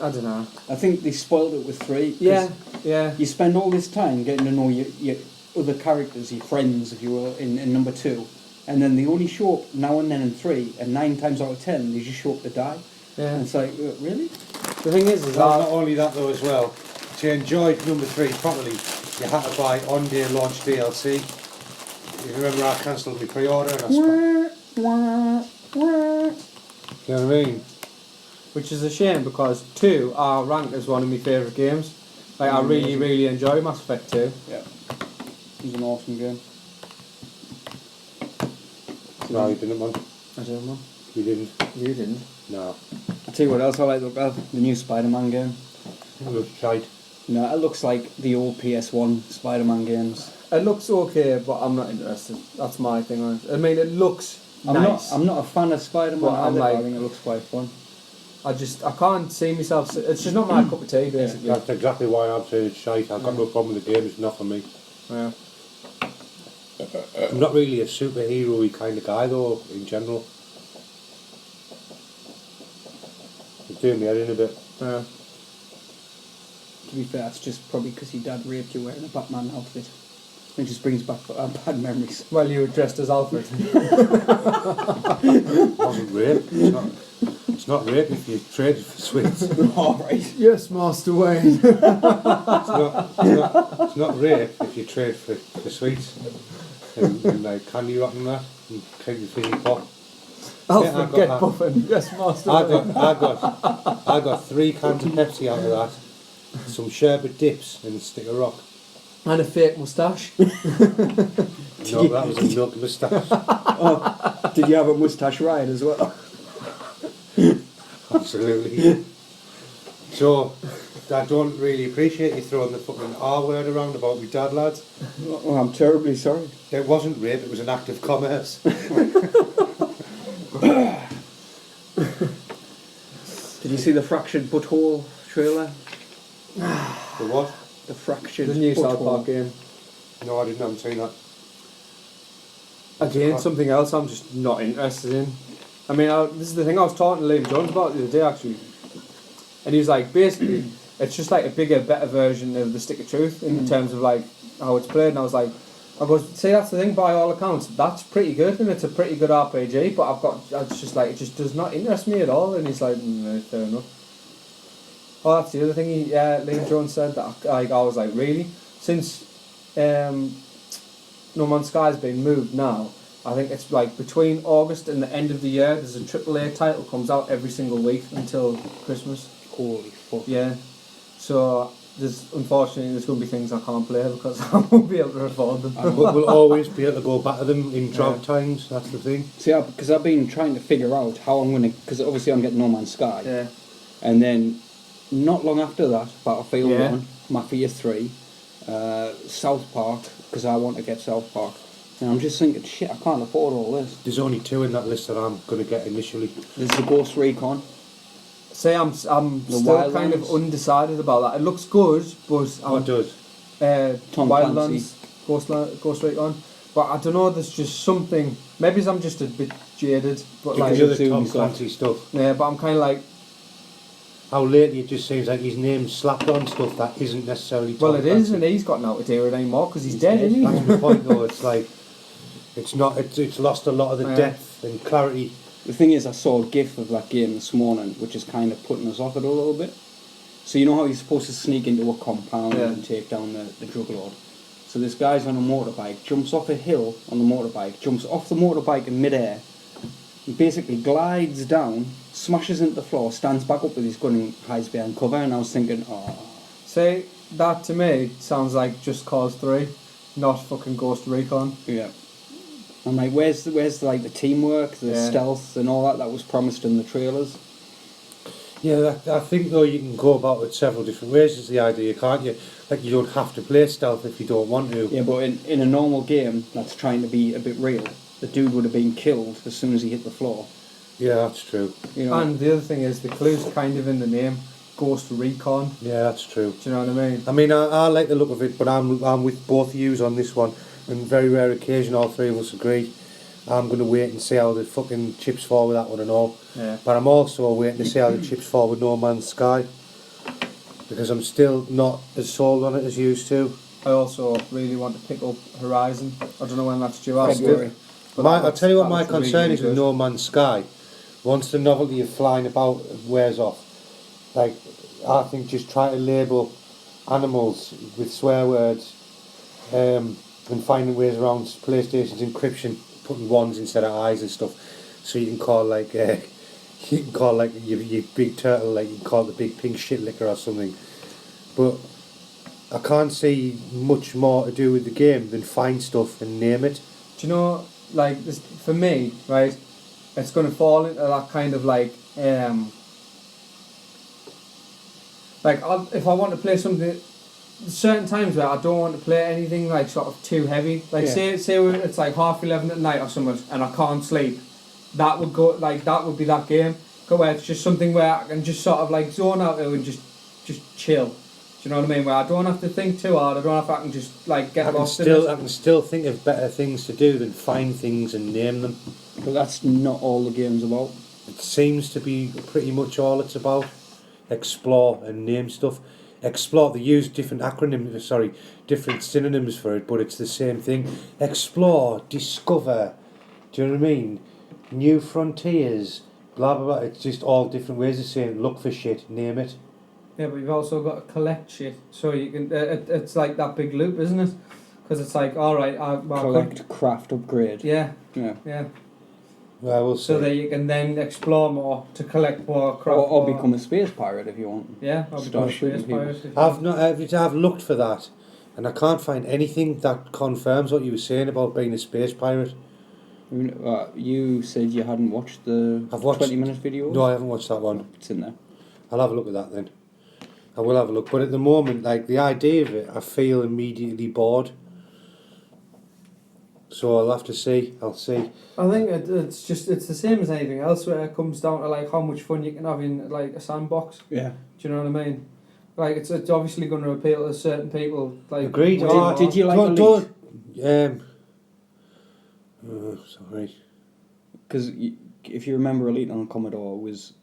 I don't know. I think they spoiled it with 3. 'cause Yeah. You spend all this time getting to know your other characters, your friends, if you will, in number 2, and then they only show up now and then in 3, and 9 times out of 10 they just show up to die. Yeah. And it's like, really? The thing is Well, not that only that though as well, to enjoy number 3 properly, you had to buy on-day launch DLC. You remember I cancelled my pre-order and I you know what I mean? which is a shame, because 2 are ranked as one of my favourite games. Like I really, really enjoy Mass Effect 2. Yeah. It was an awesome game. No, you didn't, man. I don't know. You didn't. You didn't. No. I'll tell you what else I like about the new Spider-Man game. It was shite. No, it looks like the old PS1 Spider-Man games. It looks okay, but I'm not interested. That's my thing on it. I mean, it looks I'm nice. not a fan of Spider-Man But I'm either, but I like- think it looks quite fun. I can't see myself. It's just not my cup of tea, basically. That's exactly why I'm saying it's shite. I've got no problem with the game, it's not for me. Yeah. I'm not really a superhero-y kind of guy though, in general. It's doing me head in a bit. Yeah. To be fair, it's just probably because your dad raped you wearing a Batman outfit. It just brings back bad memories. Well, you were dressed as Alfred. It wasn't rape. It's not rape if you traded for sweets. Alright. Yes, Master Wayne. It's not rape if you trade for sweets. And like candy rock and that. And take your fizzy pop. Alfred, I got get that. buffing. Yes, Master I Wayne. got 3 cans of Pepsi out of that. Some sherbet dips and a stick of rock. And a fake moustache. No, that was a milk moustache. Oh, did you have a moustache ride as well? Absolutely. So, I don't really appreciate you throwing the fucking R word around about me dad, lads. Oh, I'm terribly sorry. It wasn't rape, it was an act of commerce. Did you see the Fractured Butthole trailer? The what? The Fractured The new Butthole. South Park game. No, I haven't seen that. Again, something else I'm just not interested in. I mean, this is the thing I was talking to Liam Jones about the other day, actually. And he was like, basically, it's just like a bigger, better version of the Stick of Truth in terms of like how it's played. And I was like, see, that's the thing, by all accounts, that's pretty good, and it's a pretty good RPG, but it's just like, it just does not interest me at all. And he's like, fair enough. Oh, that's the other thing Liam Jones said, that I was like, really? Since No Man's Sky's been moved now, I think it's like between August and the end of the year, there's a AAA title comes out every single week until Christmas. Holy fuck. Yeah. So unfortunately there's going to be things I can't play because I won't be able to afford them. But we'll always be able to go back to them in drought times, that's the thing. See, because I've been trying to figure out how I'm going to... Because obviously I'm getting No Man's Sky. Yeah. And then, not long after that, Battlefield Yeah. 1, Mafia 3, South Park, because I want to get South Park. And I'm just thinking, shit, I can't afford all this. There's only 2 in that list that I'm going to get initially. There's the Ghost Recon. Say I'm still Wildlands. kind of undecided about that. It looks good, but What does? Tom Wildlands, Ghost Recon. But I don't know. There's just something. Maybe I'm just a bit jaded, but Because like of the Ubisoft. Tom Clancy stuff. yeah. But I'm kind of like, How lately it just seems like his name's slapped on stuff that isn't necessarily Tom well, it is, Clancy. and he's got now to do it anymore because he's He's dead, dead. isn't he? That's my point though, it's like, it's lost a lot of the Yeah. depth and clarity. The thing is, I saw a GIF of that game this morning, which is kind of putting us off it a little bit. So you know how you're supposed to sneak into a compound Yeah. and take down the drug lord? So this guy's on a motorbike, jumps off a hill on the motorbike, jumps off the motorbike in midair, and basically glides down, smashes into the floor, stands back up with his gun and hides behind cover, and I was thinking, oh... Say that to me sounds like Just Cause 3, not fucking Ghost Recon. Yeah. I'm like, where's the teamwork, the Yeah. stealth and all that was promised in the trailers? Yeah, I think though you can go about it several different ways is the idea, can't you? Like you don't have to play stealth if you don't want to. Yeah, but in a normal game that's trying to be a bit real, the dude would have been killed as soon as he hit the floor. Yeah, that's true. You know, And the other thing is the clue's kind of in the name, Ghost Recon. Yeah, that's true. Do you know what I mean? I mean, I like the look of it, but I'm with both of yous on this one. On very rare occasion, all three of us agree. I'm going to wait and see how the fucking chips fall with that one and all. Yeah. But I'm also waiting to see how the chips fall with No Man's Sky. Because I'm still not as sold on it as used to. I also really want to pick up Horizon. I don't know when that's due out. February. But I'll tell you what that my looks really, concern really is with good. No Man's Sky. Once the novelty of flying about wears off, like, I think just try to label animals with swear words and finding ways around PlayStation's encryption, putting ones instead of eyes and stuff, so you can call like you can call like your big turtle, like you can call it the big pink shit licker or something. But I can't see much more to do with the game than find stuff and name it. Do you know, like, this, for me, right, it's going to fall into that kind of like if I want to play something, certain times where I don't want to play anything like sort of too heavy, like Yeah. say it's like 11:30 at night or something and I can't sleep, that would go, like, that would be that game, where it's just something where I can just sort of like zone out to and just chill. Do you know what I mean? Where I don't have to think too hard, I can just like get I lost in it. can still think of better things to do than find things and name them. but that's not all the game's about. It seems to be pretty much all it's about. Explore and name stuff. Explore, they use different different synonyms for it, but it's the same thing. Explore, discover, do you know what I mean? New frontiers, blah blah blah. It's just all different ways of saying look for shit, name it. Yeah, but you've also got to collect shit, so you can. It's like that big loop, isn't it? Because it's like, all right, I could, Collect, craft, upgrade. yeah, Yeah. Well, we'll so see. that you can then explore more to collect more craft. Or more. become a space pirate if you want. Yeah, I'll become Start a shooting space people. pirate. I've looked for that, and I can't find anything that confirms what you were saying about being a space pirate. You said you hadn't watched the I've watched- 20-minute video? No, I haven't watched that one. It's in there. I'll have a look at that then. I will have a look, but at the moment, like the idea of it, I feel immediately bored. So I'll have to see. I'll see. I think it's the same as anything else, where it comes down to like how much fun you can have in like a sandbox. Yeah. Do you know what I mean? Like it's obviously going to appeal to certain people. Like Agreed. way Oh, more. Did you like Don't- Elite? Sorry. Because if you remember, Elite on Commodore was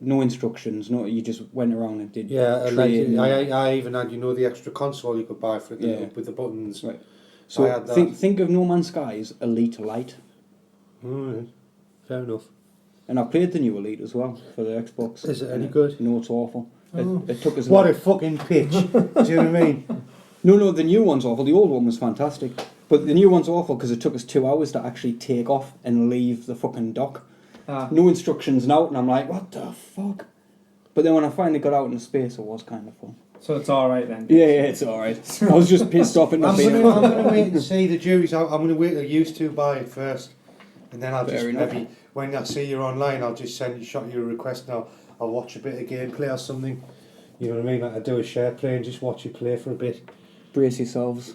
no instructions. No, you just went around and did. Yeah, like trade and- I even had the extra console you could buy for it Yeah. with the buttons. Right. I So had that. think of No Man's Sky's Elite Light, Alright, fair enough. and I played the new Elite as well for the Xbox. Is it any Yeah. good? No, it's awful. Oh. It took us. What a fucking pitch! Do you know what I mean? No, the new one's awful. The old one was fantastic, but the new one's awful because it took us 2 hours to actually take off and leave the fucking dock. No instructions now, and I'm like, what the fuck? But then when I finally got out into space, it was kind of fun. So it's all right then. Yeah, it's alright. I was just pissed off at not I'm being gonna able to. wait and see the jury's out. I'm gonna wait till you two buy it first, and then I'll Fair just enough. maybe when I see you're online, I'll just shot you a request now. I'll watch a bit of gameplay or something. You know what I mean? Like I do a share play and just watch you play for a bit. Brace yourselves.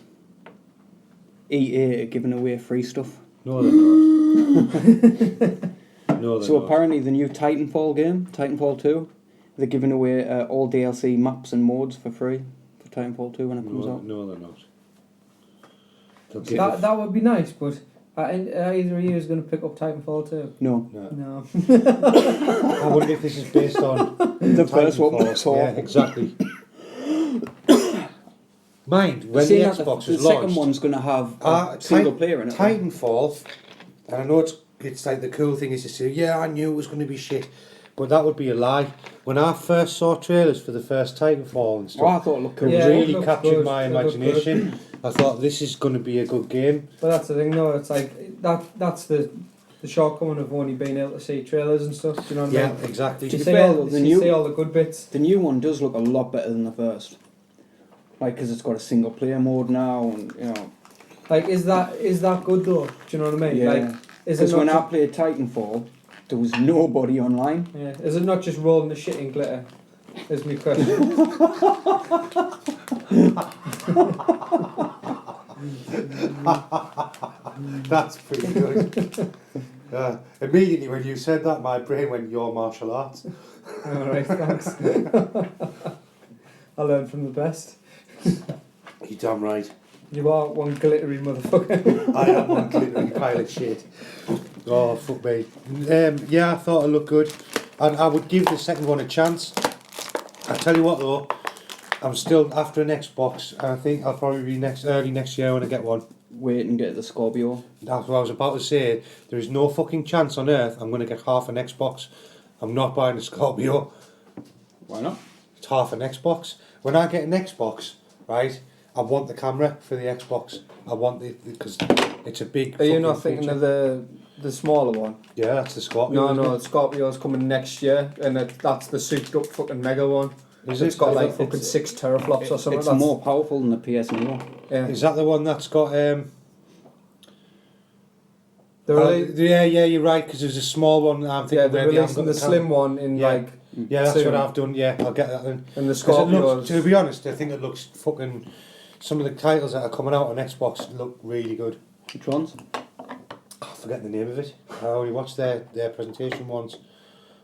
EA are giving away free stuff. No, they're not. No, they're So not. apparently the new Titanfall game, Titanfall 2, they're giving away all DLC maps and mods for free for Titanfall 2 when it comes out. No, they're not. They'll give That would be nice, but either of you is going to pick up Titanfall too. No. no. No. I wonder if this is based on The first one Titanfall. was Yeah, awful. exactly. Mind when See the that Xbox the was second launched. one's going to have a single player in it. Titanfall, and I know it's like the cool thing is to say, yeah, I knew it was going to be shit, but that would be a lie. When I first saw trailers for the first Titanfall and stuff, Oh, I thought it looked cool. it Yeah, it really looks captured good. my It looks imagination. I thought this is going to be a good game. But that's the thing, though. It's like that's the shortcoming of only being able to see trailers and stuff. Do you know what I Yeah, mean? exactly. To You be see fair, all, though, the you new- see all the good bits. The new one does look a lot better than the first. Like, because it's got a single player mode now, and you know. Like, is that good though? Do you know what I mean? Yeah. Like, is it Because when I not? played Titanfall, there was nobody online. Yeah. Is it not just rolling the shit in glitter? Is my question. That's pretty good. Immediately when you said that, my brain went, your martial arts. Alright, thanks. I learned from the best. You damn right. You are one glittery motherfucker. I am one glittery pile of shit. Oh, fuck me. Yeah, I thought it looked good. And I would give the second one a chance. I tell you what though, I'm still after an Xbox, and I think I'll probably be early next year when I get one. Wait and get the Scorpio. That's what I was about to say. There is no fucking chance on earth I'm going to get half an Xbox. I'm not buying a Scorpio. Why not? It's half an Xbox. When I get an Xbox, right, I want the camera for the Xbox. I want it because it's a big. Are you not fucking thinking feature. of the smaller one? Yeah, that's the Scorpio. No, isn't no, it? the Scorpio's coming next year, and that's the souped up fucking mega one. Is It's it? got like It's- fucking 6 teraflops or something. It's That's- more powerful than the PS Neo. Yeah. Is that the one that's got They're rele- yeah, you're right. Because there's a small one. I'm thinking yeah, they're maybe I haven't releasing got the camera. slim one in Yeah. like, Yeah, that's soon. what I've done. Yeah, I'll get that then. and the 'Cause it Scorpio. looks, to be honest, I think it looks fucking. Some of the titles that are coming out on Xbox look really good. Which ones? I forget the name of it. I only watched their presentation once.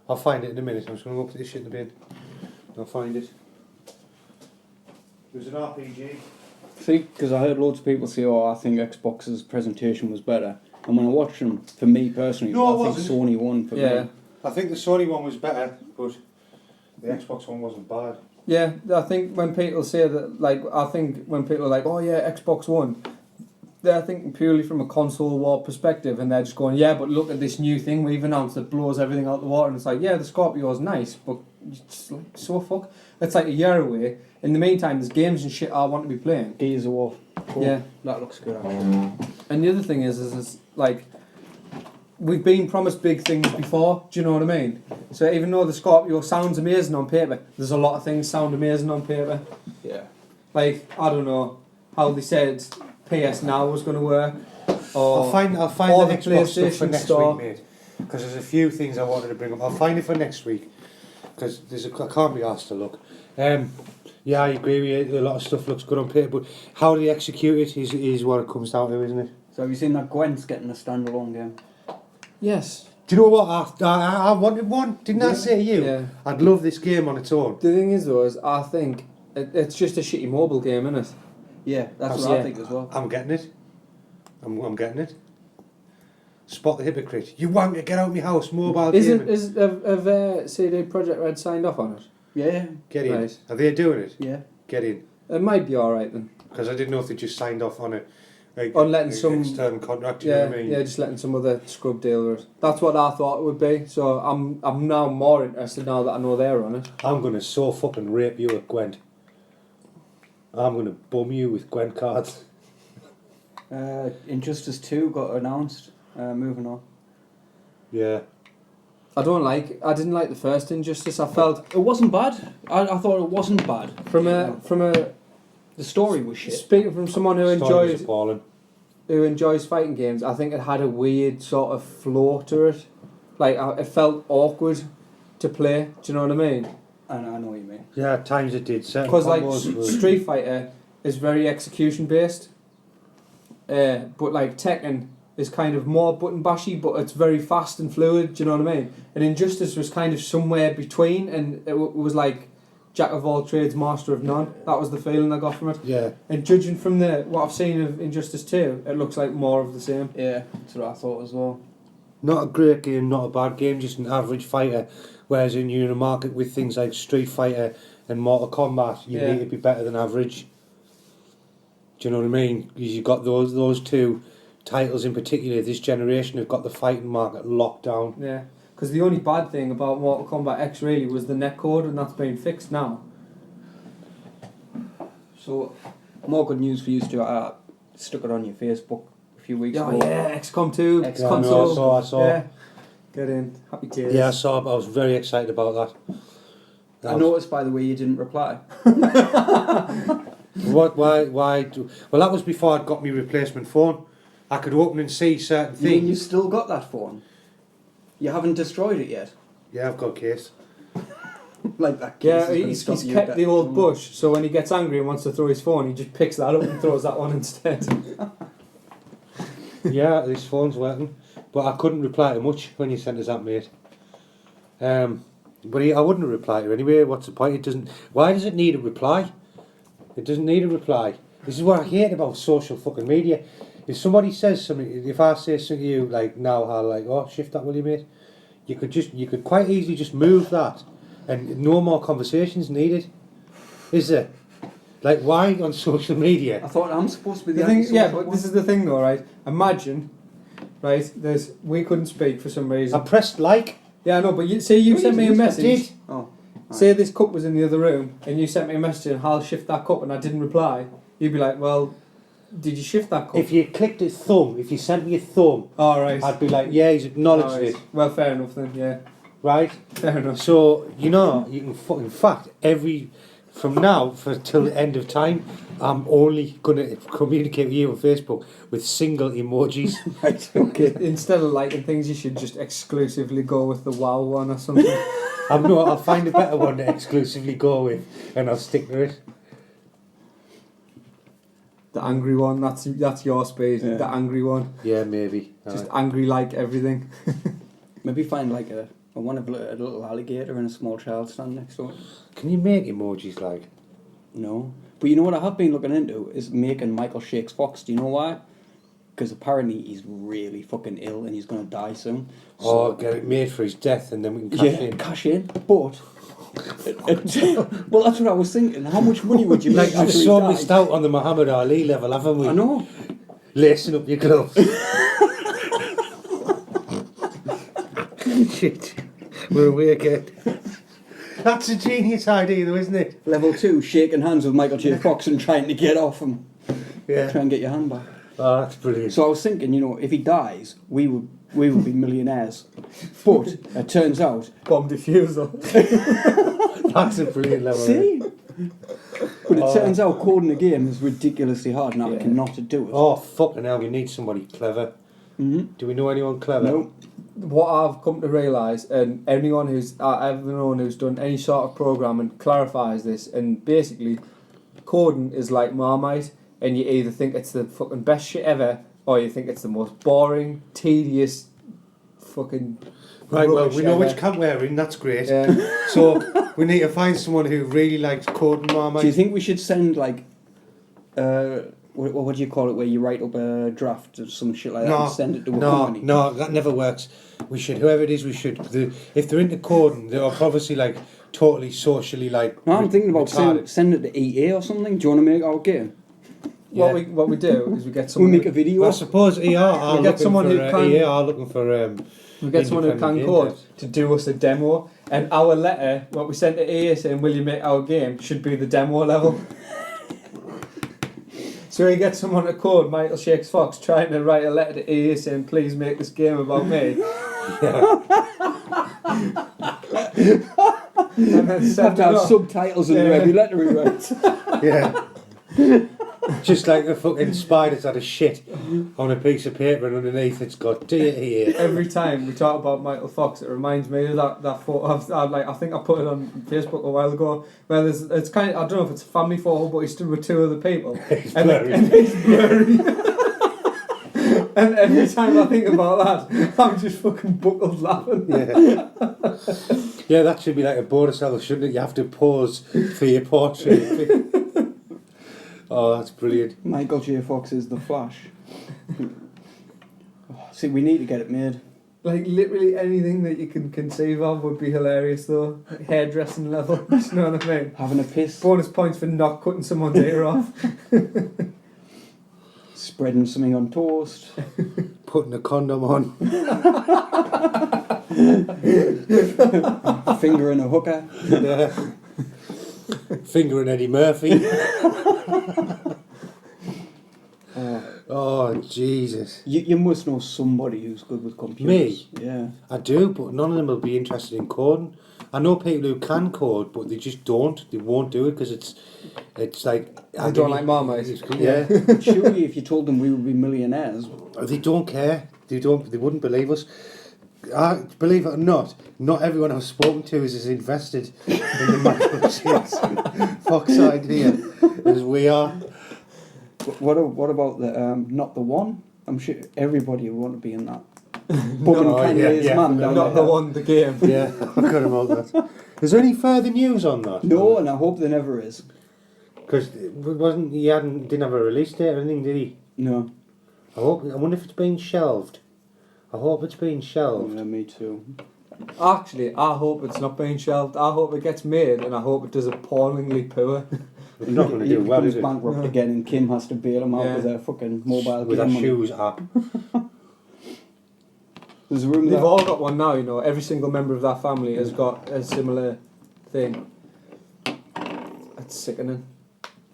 I'll find it in a minute. I'm just going to go put this shit in the bin. I'll find it. It was an RPG. See, because I heard loads of people say, "Oh, I think Xbox's presentation was better," and when I watched them, for me personally, No, it I think wasn't. Sony won for Yeah. me. I think the Sony one was better, but the Xbox one wasn't bad. Yeah, I think when people say that, like, I think when people are like, oh yeah, Xbox One, they're thinking purely from a console war perspective, and they're just going, yeah, but look at this new thing we've announced that blows everything out the water, and it's like, yeah, the Scorpio's nice, but it's just like, so fuck. It's like a year away. In the meantime, there's games and shit I want to be playing. Gears of War. Cool. Yeah. That looks good actually. And the other thing is like, we've been promised big things before, do you know what I mean? So even though the Scorpio sounds amazing on paper, there's a lot of things sound amazing on paper. Yeah. Like, I don't know how they said PS Now was going to work. Or I'll find or the the Xbox stuff for PlayStation next Store. week, mate. Because there's a few things I wanted to bring up. I'll find it for next week. Because I can't be asked to look. Yeah, I agree with you. A lot of stuff looks good on paper, but how they execute it is what it comes down to, isn't it? So have you seen that Gwent's getting a standalone game? Yes. Do you know what? I wanted one. Didn't I say to you? Yeah. I'd love this game on its own. The thing is, though, is I think it's just a shitty mobile game, isn't it? Yeah, that's That's- what I yeah. think as well. I'm getting it. I'm getting it. Spot the hypocrite. You want to get out of my house, mobile gaming. Have CD Projekt Red signed off on it? Yeah, Get in. Right. Are they doing it? yeah. Get in. It might be alright then. Because I didn't know if they just signed off on On letting an some- external contract. You know Yeah, what I mean? yeah, just letting some other scrub deal with it. That's what I thought it would be. So I'm now more interested now that I know they're on it. I'm gonna so fucking rape you at Gwent. I'm gonna bum you with Gwent cards. Injustice 2 got announced. Moving on. Yeah. I didn't like the first Injustice. I felt It wasn't bad. I thought it wasn't bad. from a The story was shit. speaking from someone who Story was enjoys appalling. fighting games, I think it had a weird sort of flow to it. Like it felt awkward to play. Do you know what I mean? I know what you mean. Yeah, at times it did. Certain Because like combos were- Street Fighter is very execution based, but like Tekken is kind of more button bashy, but it's very fast and fluid. Do you know what I mean? And Injustice was kind of somewhere between, and it was like jack of all trades, master of none. That was the feeling I got from it. Yeah. And judging from what I've seen of Injustice 2, it looks like more of the same. Yeah, that's what I thought as well. Not a great game, not a bad game, just an average fighter. Whereas you're in a market with things like Street Fighter and Mortal Kombat, you Yeah. need to be better than average. Do you know what I mean? Because you've got those two titles in particular. This generation have got the fighting market locked down. Yeah. Because the only bad thing about Mortal Kombat X really was the netcode, and that's been fixed now. So, more good news for you, Stuart. I stuck it on your Facebook a few weeks Yeah, ago. yeah, XCOM 2, XCOM Yeah, console. no, I saw. Yeah. Get in. Happy tears. Yeah, I saw it. I was very excited about that. I noticed, by the way, you didn't reply. What? Why? Well, that was before I'd got my replacement phone. I could open and see certain You mean you things. still got that phone? You haven't destroyed it yet? Yeah, I've got a case. Like that case Yeah, is gonna he's stop you kept get- the old bush, so when he gets angry and wants to throw his phone, he just picks that up and throws that one instead. Yeah, this phone's working. But I couldn't reply to much when you sent us that, mate. But I wouldn't reply to anyway. What's the point? It doesn't. Why does it need a reply? It doesn't need a reply. This is what I hate about social fucking media. If somebody says something, if I say something to you like now, I'll like, oh, shift that, will you, mate? You could quite easily just move that, and no more conversations needed. Is there? Like, why on social media? I thought I'm supposed to be the The thing, anti-social yeah, but one. this is the thing though, right? Imagine, right? We couldn't speak for some I reason. pressed like. Yeah, I know, but say you sent me a I message. did. Oh. Say this cup was in the other room, and you sent me a message, and I'll shift that cup, and I didn't reply. You'd be like, well, did you shift that cup? If you clicked a thumb, if you sent me a thumb, All right. I'd be like, yeah, he's acknowledged All right. it, Well, fair enough then. Yeah, right? fair enough. So you know, you can. In fact, from now till the end of time, I'm only gonna communicate with you on Facebook with single emojis. Right, okay. Instead of liking things, you should just exclusively go with the WoW one or something. I'll find a better one to exclusively go with, and I'll stick to it. The angry one. That's your speed. Yeah. The angry one. Yeah, maybe. Just angry like everything. Maybe find like a one of a little alligator and a small child stand next to it. Can you make emojis like? No. But you know what I have been looking into is making Michael Shakes Fox. Do you know why? Because apparently he's really fucking ill and he's going to die soon. Or get it made for his death, and then we can cash in. Cash in. But well, that's what I was thinking. How much money would you make Like, we've after he so died? missed out on the Muhammad Ali level, haven't we? I know. Lacing up your gloves. Shit. We're away again. That's a genius idea, though, isn't it? Level 2, shaking hands with Michael J. Fox and trying to get off him. Yeah. Try and get your hand back. Oh, that's brilliant. So I was thinking, if he dies, we would be millionaires. But it turns out, Bomb diffusal. That's a brilliant level. see? But it turns out coding a game is ridiculously hard and I cannot do it. Oh, fucking hell, we need somebody clever. Mm-hmm. Do we know anyone clever? No. What I've come to realise, and anyone who's I've known who's done any sort of programming clarifies this, and basically, coding is like Marmite, and you either think it's the fucking best shit ever, or you think it's the most boring, tedious, fucking. Right, well, rubbish we know ever. which camp we're in, that's great. Yeah. So, we need to find someone who really likes coding Marmite. Do you think we should send like, what do you call it, where you write up a draft or some shit like that and send it to a company? No, that never works. We should, whoever it is, if they're into coding, they're obviously like totally socially like. No, I'm thinking about retarded. send it to EA or something. Do you want to make our game? What we do is we get We someone. make a video. Well, I suppose EA are We get looking someone for, who can- EA are looking for. We get someone who can independent code game devs. to do us a demo, and our letter, what we sent to EA saying, "Will you make our game?" should be the demo level. So we get someone to code Michael Shakes Fox trying to write a letter to EA saying, "Please make this game about me." And then You send have to it have off. subtitles in every letter we write. Yeah. Just like the fucking spiders had a shit on a piece of paper and underneath it's got dear here. Every time we talk about Michael Fox, it reminds me of that photo. I think I put it on Facebook a while ago. Where it's kind of, I don't know if it's a family photo, but he's stood with two other people, It's and blurry. it's blurry. And every time I think about that, I'm just fucking buckled laughing. Yeah. Yeah, that should be like a bonus level, shouldn't it? You have to pause for your portrait. Oh, that's brilliant. Michael J. Fox is the Flash. See, we need to get it made. Like literally anything that you can conceive of would be hilarious, though. Like hairdressing level, you know what I mean? Having a piss, Bonus points for not cutting someone's ear off. spreading something on toast. Putting a condom on. Fingering a hooker. Yeah. Fingering Eddie Murphy. Oh, Jesus. You must know somebody who's good with computers. Me? Yeah. I do, but none of them will be interested in coding. I know people who can code, but they just don't. They won't do it because it's like... I don't like Marmite. Yeah. Surely if you told them we would be millionaires. They don't care. They wouldn't believe us. Believe it or not everyone I've spoken to is as invested in the Michael Shakes Fox idea as we are. What about the not the one? I'm sure everybody would want to be in that. bugging Kanye's man down Not the one, the game. Yeah, I forgot about that. Is there any further news on that? No, and I hope there never is. Because didn't have a release date or anything, did he? No. I wonder if it's been shelved. I hope it's been shelved. Yeah, me too. Actually, I hope it's not being shelved. I hope it gets made, and I hope it does appallingly poor. It's not going to He do well, becomes is it? bankrupt again, and Kim has to bail him out Yeah. with a fucking mobile With a game. shoes app. There's a room They've that all got one now, you know. Every single member of that family has got a similar thing. That's sickening.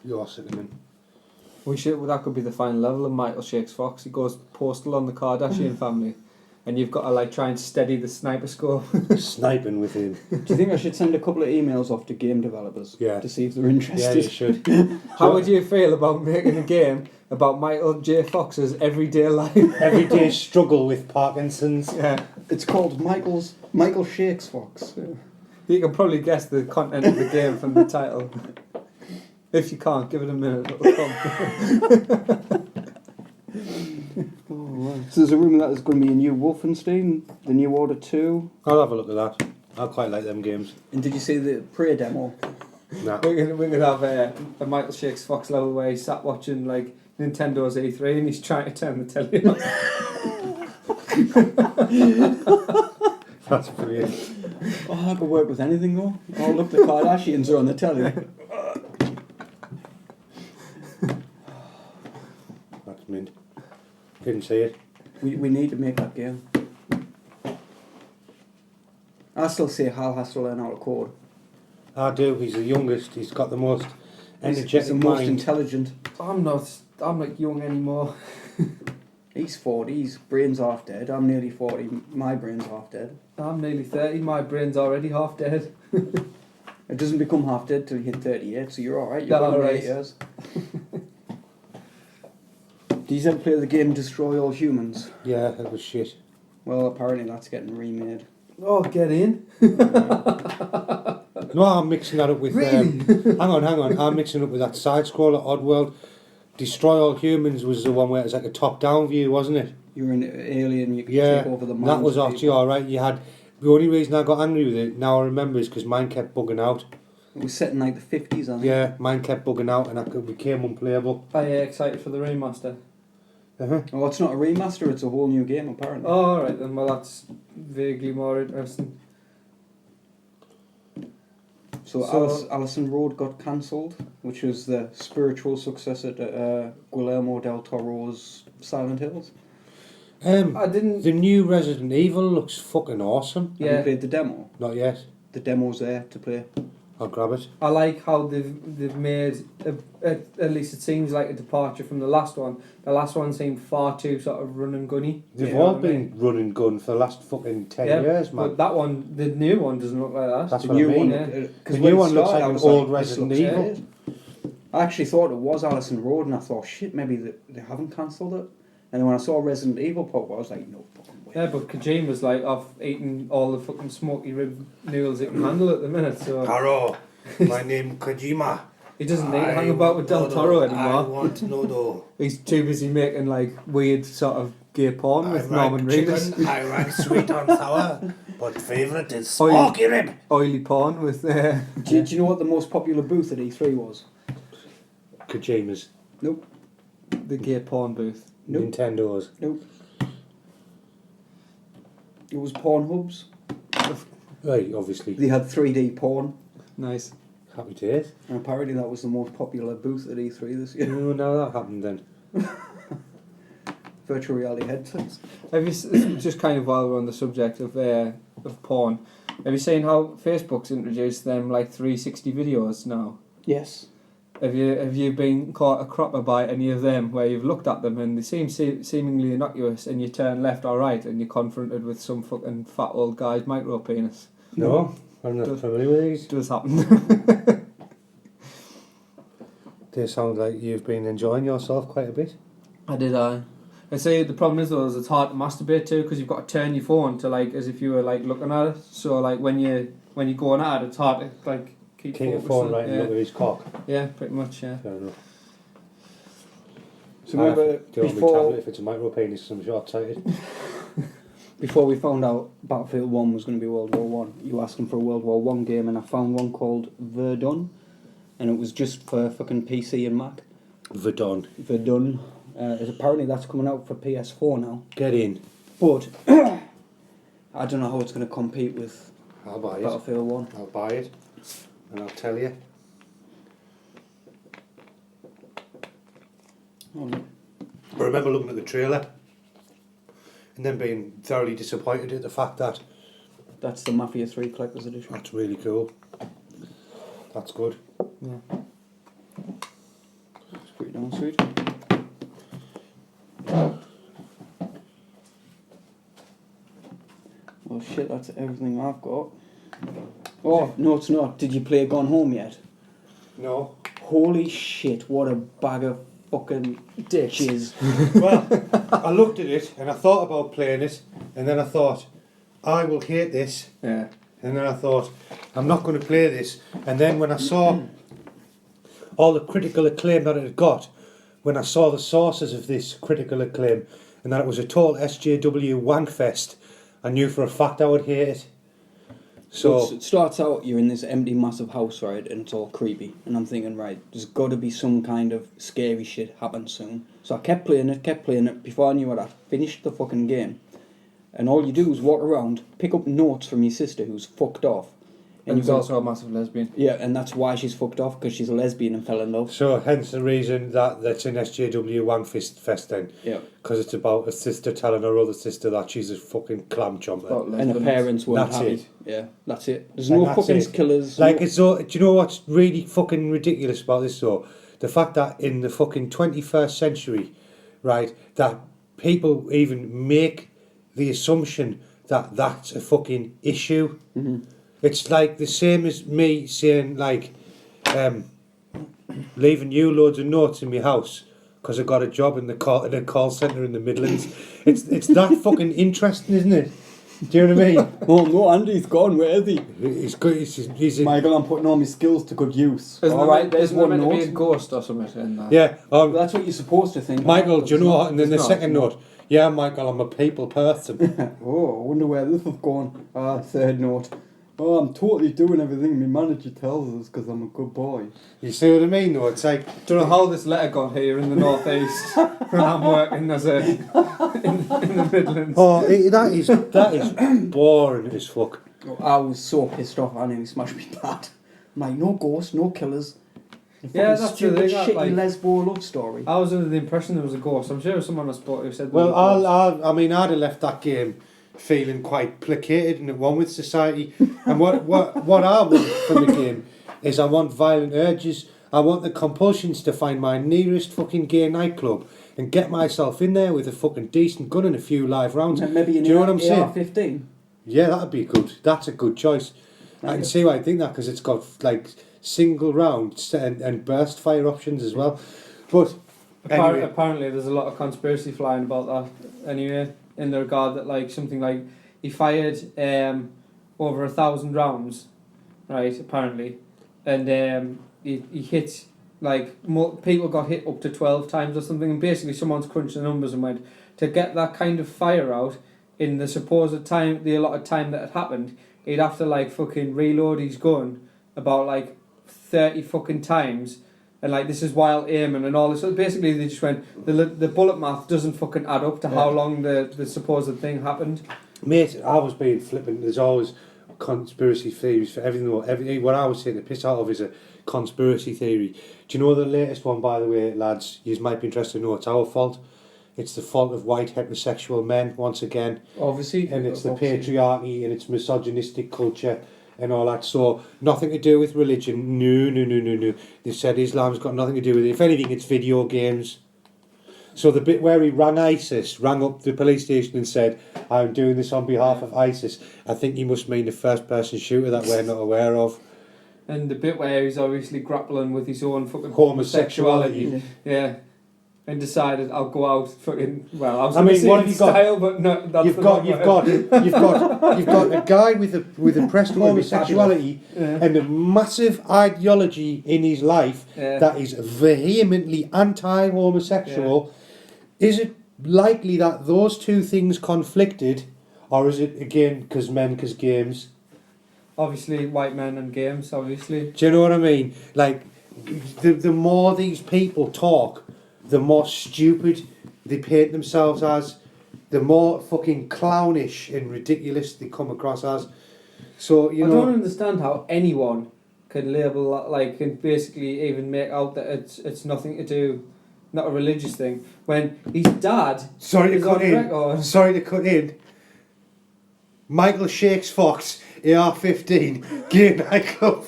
You're sickening. That could be the final level of Michael Shakes Fox. He goes postal on the Kardashian family, and you've got to like try and steady the sniper scope. Sniping with him. Do you think I should send a couple of emails off to game developers? Yeah. To see if they're Yeah, interested. you should. How would you feel about making a game about Michael J. Fox's everyday life? Everyday struggle with Parkinson's. Yeah. It's called Michael Shakes Fox. You can probably guess the content of the game from the title. If you can't, give it a minute. It'll come. So there's a rumour that there's going to be a new Wolfenstein, the New Order 2. I'll have a look at that. I quite like them games. And did you see the Prey demo? Nah. We could have a Michael Shakes Fox level where he's sat watching like Nintendo's E3 and he's trying to turn the telly on. That's brilliant. Oh, I could work with anything though. Oh, look, the Kardashians are on the telly. That's mint. Didn't see it. We need to make that game. I still say Hal has to learn how to code. I do. He's the youngest. He's got the most energetic He's the most mind. intelligent. I'm not young anymore. He's 40, his brain's half dead. I'm nearly 40, my brain's half dead. I'm nearly 30, my brain's already half dead. It doesn't become half dead till you hit 38, so you're alright. You've Yeah, got another alright. 8 years. Did you ever play the game Destroy All Humans? Yeah, that was shit. Well, apparently that's getting remade. Oh, get in. No, I'm mixing that up with... Really? hang on. I'm mixing it up with that side-scroller, Oddworld. Destroy All Humans was the one where it was like a top-down view, wasn't it? You were an alien, you could Yeah, take over the minds that was of actually people. alright. You had... The only reason I got angry with it, now I remember, is because mine kept bugging out. It was set in like the 50s, I think. Yeah, mine kept bugging out and it became unplayable. Are you excited for the remaster? Uh-huh. Oh, it's not a remaster, it's a whole new game, apparently. Oh, alright then, well that's vaguely more interesting. So Allison Road got cancelled, which was the spiritual successor to Guillermo del Toro's Silent Hills. I didn't... The new Resident Evil looks fucking awesome. Have you Yeah, played the demo? Not yet. The demo's there to play. I'll grab it. I like how they've made, at least it seems like a departure from the last one. The last one seemed far too sort of run and gunny. They've You know all what I mean? been run and gun for the last fucking 10 years, man. But that one, the new one doesn't look like that. That's The what I new mean. one, yeah. because The when new it one looks started, like I an was old this Resident looks Evil. weird. I actually thought it was Allison Road, and I thought, shit, maybe they haven't cancelled it. And then when I saw Resident Evil pop up, I was like, no fucking way. Yeah, but Kojima's like, I've eaten all the fucking smoky rib noodles it can handle at the minute, so Hello, my name Kojima. he doesn't need to hang about with Del Toro anymore. want noodle. He's too busy making like weird sort of gay porn with Norman Reedus. I like sweet and sour, but favourite is smoky rib. Oily porn with Do you know what the most popular booth at E3 was? Kojima's. Nope. the gay porn booth. Nope. Nintendo's. Nope. It was Pornhub's. Right, obviously. They had 3D porn, Nice. Happy days. and apparently that was the most popular booth at E3 this year. No, now that happened then. Virtual reality headsets. Have you just kind of while we're on the subject of porn? Have you seen how Facebook's introduced them like 360 videos now? Yes. Have you been caught a cropper by any of them where you've looked at them and they seem seemingly innocuous and you turn left or right and you're confronted with some fucking fat old guy's micro penis? No, I'm not familiar with these. It does happen. They sound like you've been enjoying yourself quite a bit. I say the problem is though is it's hard to masturbate to because you've got to turn your phone to like as if you were like looking at it. So like when you're going at it, it's hard to like keep Keep your focusing. phone right and Yeah. look at his cock. Yeah, pretty much. Yeah. Fair enough. So remember Do you want me before tablet if it's a micro penis? I'm short sighted. before we found out Battlefield 1 was going to be World War 1, you were asking for a World War 1 game, and I found one called Verdun, and it was just for fucking PC and Mac. Verdun. Verdun. Apparently that's coming out for PS4 now. Get in. But I don't know how it's going to compete with I'll buy it. Battlefield 1. I'll buy it. And I'll tell you. Oh, I remember looking at the trailer and then being thoroughly disappointed at the fact that that's the Mafia 3 Collector's Edition. that's really cool. That's good. Yeah. It's pretty damn sweet. Well, shit, that's everything I've got. Oh, no, it's not. Did you play Gone Home yet? No. Holy shit, what a bag of fucking ditches. Well, I looked at it and I thought about playing it, and then I thought, I will hate this. Yeah. And then I thought, I'm not going to play this. And then when I saw all the critical acclaim that it had got, when I saw the sources of this critical acclaim, and that it was a total SJW wankfest, I knew for a fact I would hate it. So, It starts out, you're in this empty, massive house, right, and it's all creepy. And I'm thinking, right, there's got to be some kind of scary shit happen soon. So I kept playing it. Before I knew it, I finished the fucking game. And all you do is walk around, pick up notes from your sister who's fucked off. And you he's go, also a massive lesbian. yeah, and that's why she's fucked off, because she's a lesbian and fell in love. so hence the reason that that's an SJW wankfest then. Yeah. Because it's about a sister telling her other sister that she's a fucking clam chomper. About And the lesbians. parents weren't That's happy. it. Yeah, that's it. There's And no that's fucking it. killers. Like, no- it's so, do you know what's really fucking ridiculous about this though? The fact that in the fucking 21st century, right, that people even make the assumption that that's a fucking issue. Mhm. It's like the same as me saying, like, leaving you loads of notes in my house because I got a job in the call centre in the Midlands. It's that fucking interesting, isn't it? Do you know what I mean? Oh no, Andy's gone. Where is he? He's good. He's in, Michael, I'm putting all my skills to good use. Isn't All there, right, there's isn't there one meant to be a note. ghost or something in that? yeah. That's what you're supposed to think. Michael, do you know what? And then the It's not, second it's not. note. Yeah, Michael, I'm a people person. Oh, I wonder where this is going. Third note. Oh, I'm totally doing everything my manager tells us because I'm a good boy. You see what I mean? Though it's like, Don't know how this letter got here in the northeast when I'm working as a in the Midlands. oh, that is boring as fuck. I was so pissed off. I nearly smashed me dad. I'm like, no ghosts, no killers. A Yeah, fucking that's the stupid, thing, that, shitty like- lesbo love story. I was under the impression there was a ghost. I'm sure it was someone I spoke who said there Well, was a ghost. I mean, I'd have left that game feeling quite placated and at one with society. And what I want from the game is I want violent urges. I want the compulsions to find my nearest fucking gay nightclub and get myself in there with a fucking decent gun and a few live rounds. And maybe an Do you know what I'm saying? AR-15. Yeah, that'd be good. That's a good choice. I can see why I think that because it's got like single round and burst fire options as well. But anyway, Apparently, there's a lot of conspiracy flying about that. Anyway, in the regard that like something like he fired over 1,000 rounds, right? Apparently, and he hit like people got hit up to 12 times or something. And basically, someone's crunched the numbers and went to get that kind of fire out in the supposed time, the allotted time that had happened. He'd have to like fucking reload his gun about like 30 fucking times. And like this is while aiming and all this. So basically, they just went the bullet math doesn't fucking add up to how long the supposed thing happened. mate, I was being flippant. There's always conspiracy theories for everything. What I was saying to piss out of is a conspiracy theory. Do you know the latest one, by the way, lads? You might be interested to know it's our fault. It's the fault of white heterosexual men once again, Obviously. and it's the patriarchy and it's misogynistic culture and all that. So nothing to do with religion. No. They said Islam's got nothing to do with it. If anything, it's video games. So the bit where he rang up the police station and said, I'm doing this on behalf of ISIS, I think he must mean the first person shooter that we're not aware of. And the bit where he's obviously grappling with his own fucking Homosexuality. Yeah. And decided I'll go out fucking I was I gonna mean, say what in have you got? style, but no, that's You've the got a guy with oppressed homosexuality Yeah. and a massive ideology in his life Yeah. that is vehemently anti-homosexual. Is it likely that those two things conflicted Or is it, again, because men, because games? Obviously, white men and games, obviously. Do you know what I mean? Like, the more these people talk, the more stupid they paint themselves as, the more fucking clownish and ridiculous they come across as. So, you I know... don't understand how anyone can label that, like, and basically even make out that it's nothing to do, not a religious thing, when his dad Sorry to is cut on in. record. Sorry to cut in. Michael Shakes Fox, AR-15, gay nightclub.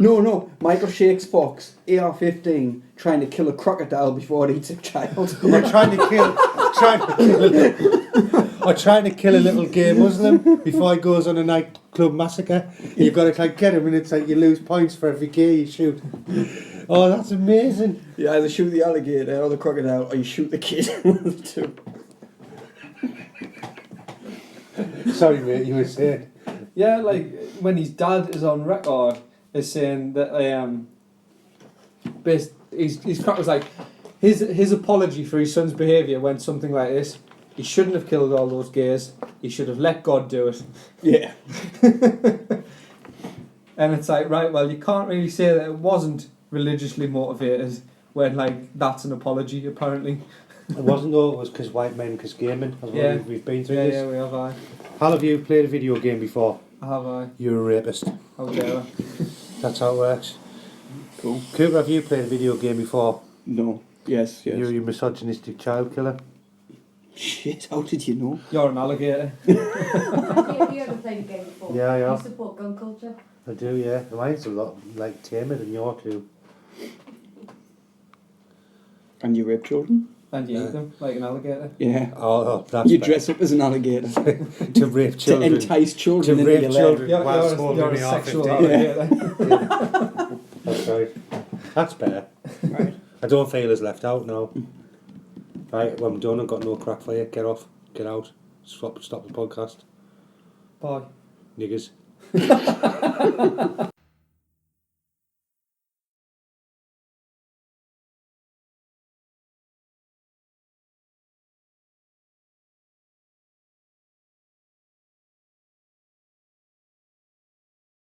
No. Michael Shakes Fox, AR-15, trying to kill a crocodile before it eats a child. Or trying to kill a little gay Muslim before he goes on a nightclub massacre. You've got to like get him, and it's like you lose points for every gay you shoot. Oh, that's amazing. You either shoot the alligator or the crocodile, or you shoot the kid. One of the two. Sorry, mate, you were saying. Yeah, like when his dad is on record is saying that his crap was like his apology for his son's behaviour went something like this: he shouldn't have killed all those gays. He should have let God do it. Yeah. And it's like, right, well, you can't really say that it wasn't religiously motivated when, like, that's an apology, apparently. It wasn't though, it was because white men, because gaming. As Yeah. We've been through Yeah, this. yeah, we have. How have you played a video game before? Have. You're a rapist. How dare I? That's how it works. Cool. Cooper, have you played a video game before? No. Yes. You're a misogynistic child killer. Shit, how did you know? You're an alligator. Have you ever played a game before? Yeah, yeah. You support gun culture? I do, yeah. Mine's a lot like tamer than your two. And you rape children? And you eat them like an alligator. Yeah. Oh, that's You better. dress up as an alligator to rape children. to entice children To into rape your children. leg. Whilst holding You're a the sexual R15. alligator. That's right. That's better. Right. I don't feel as left out now. Right, well, I'm done. I've got no crack for you. Get off. Get out. Stop the podcast. Bye. Niggers.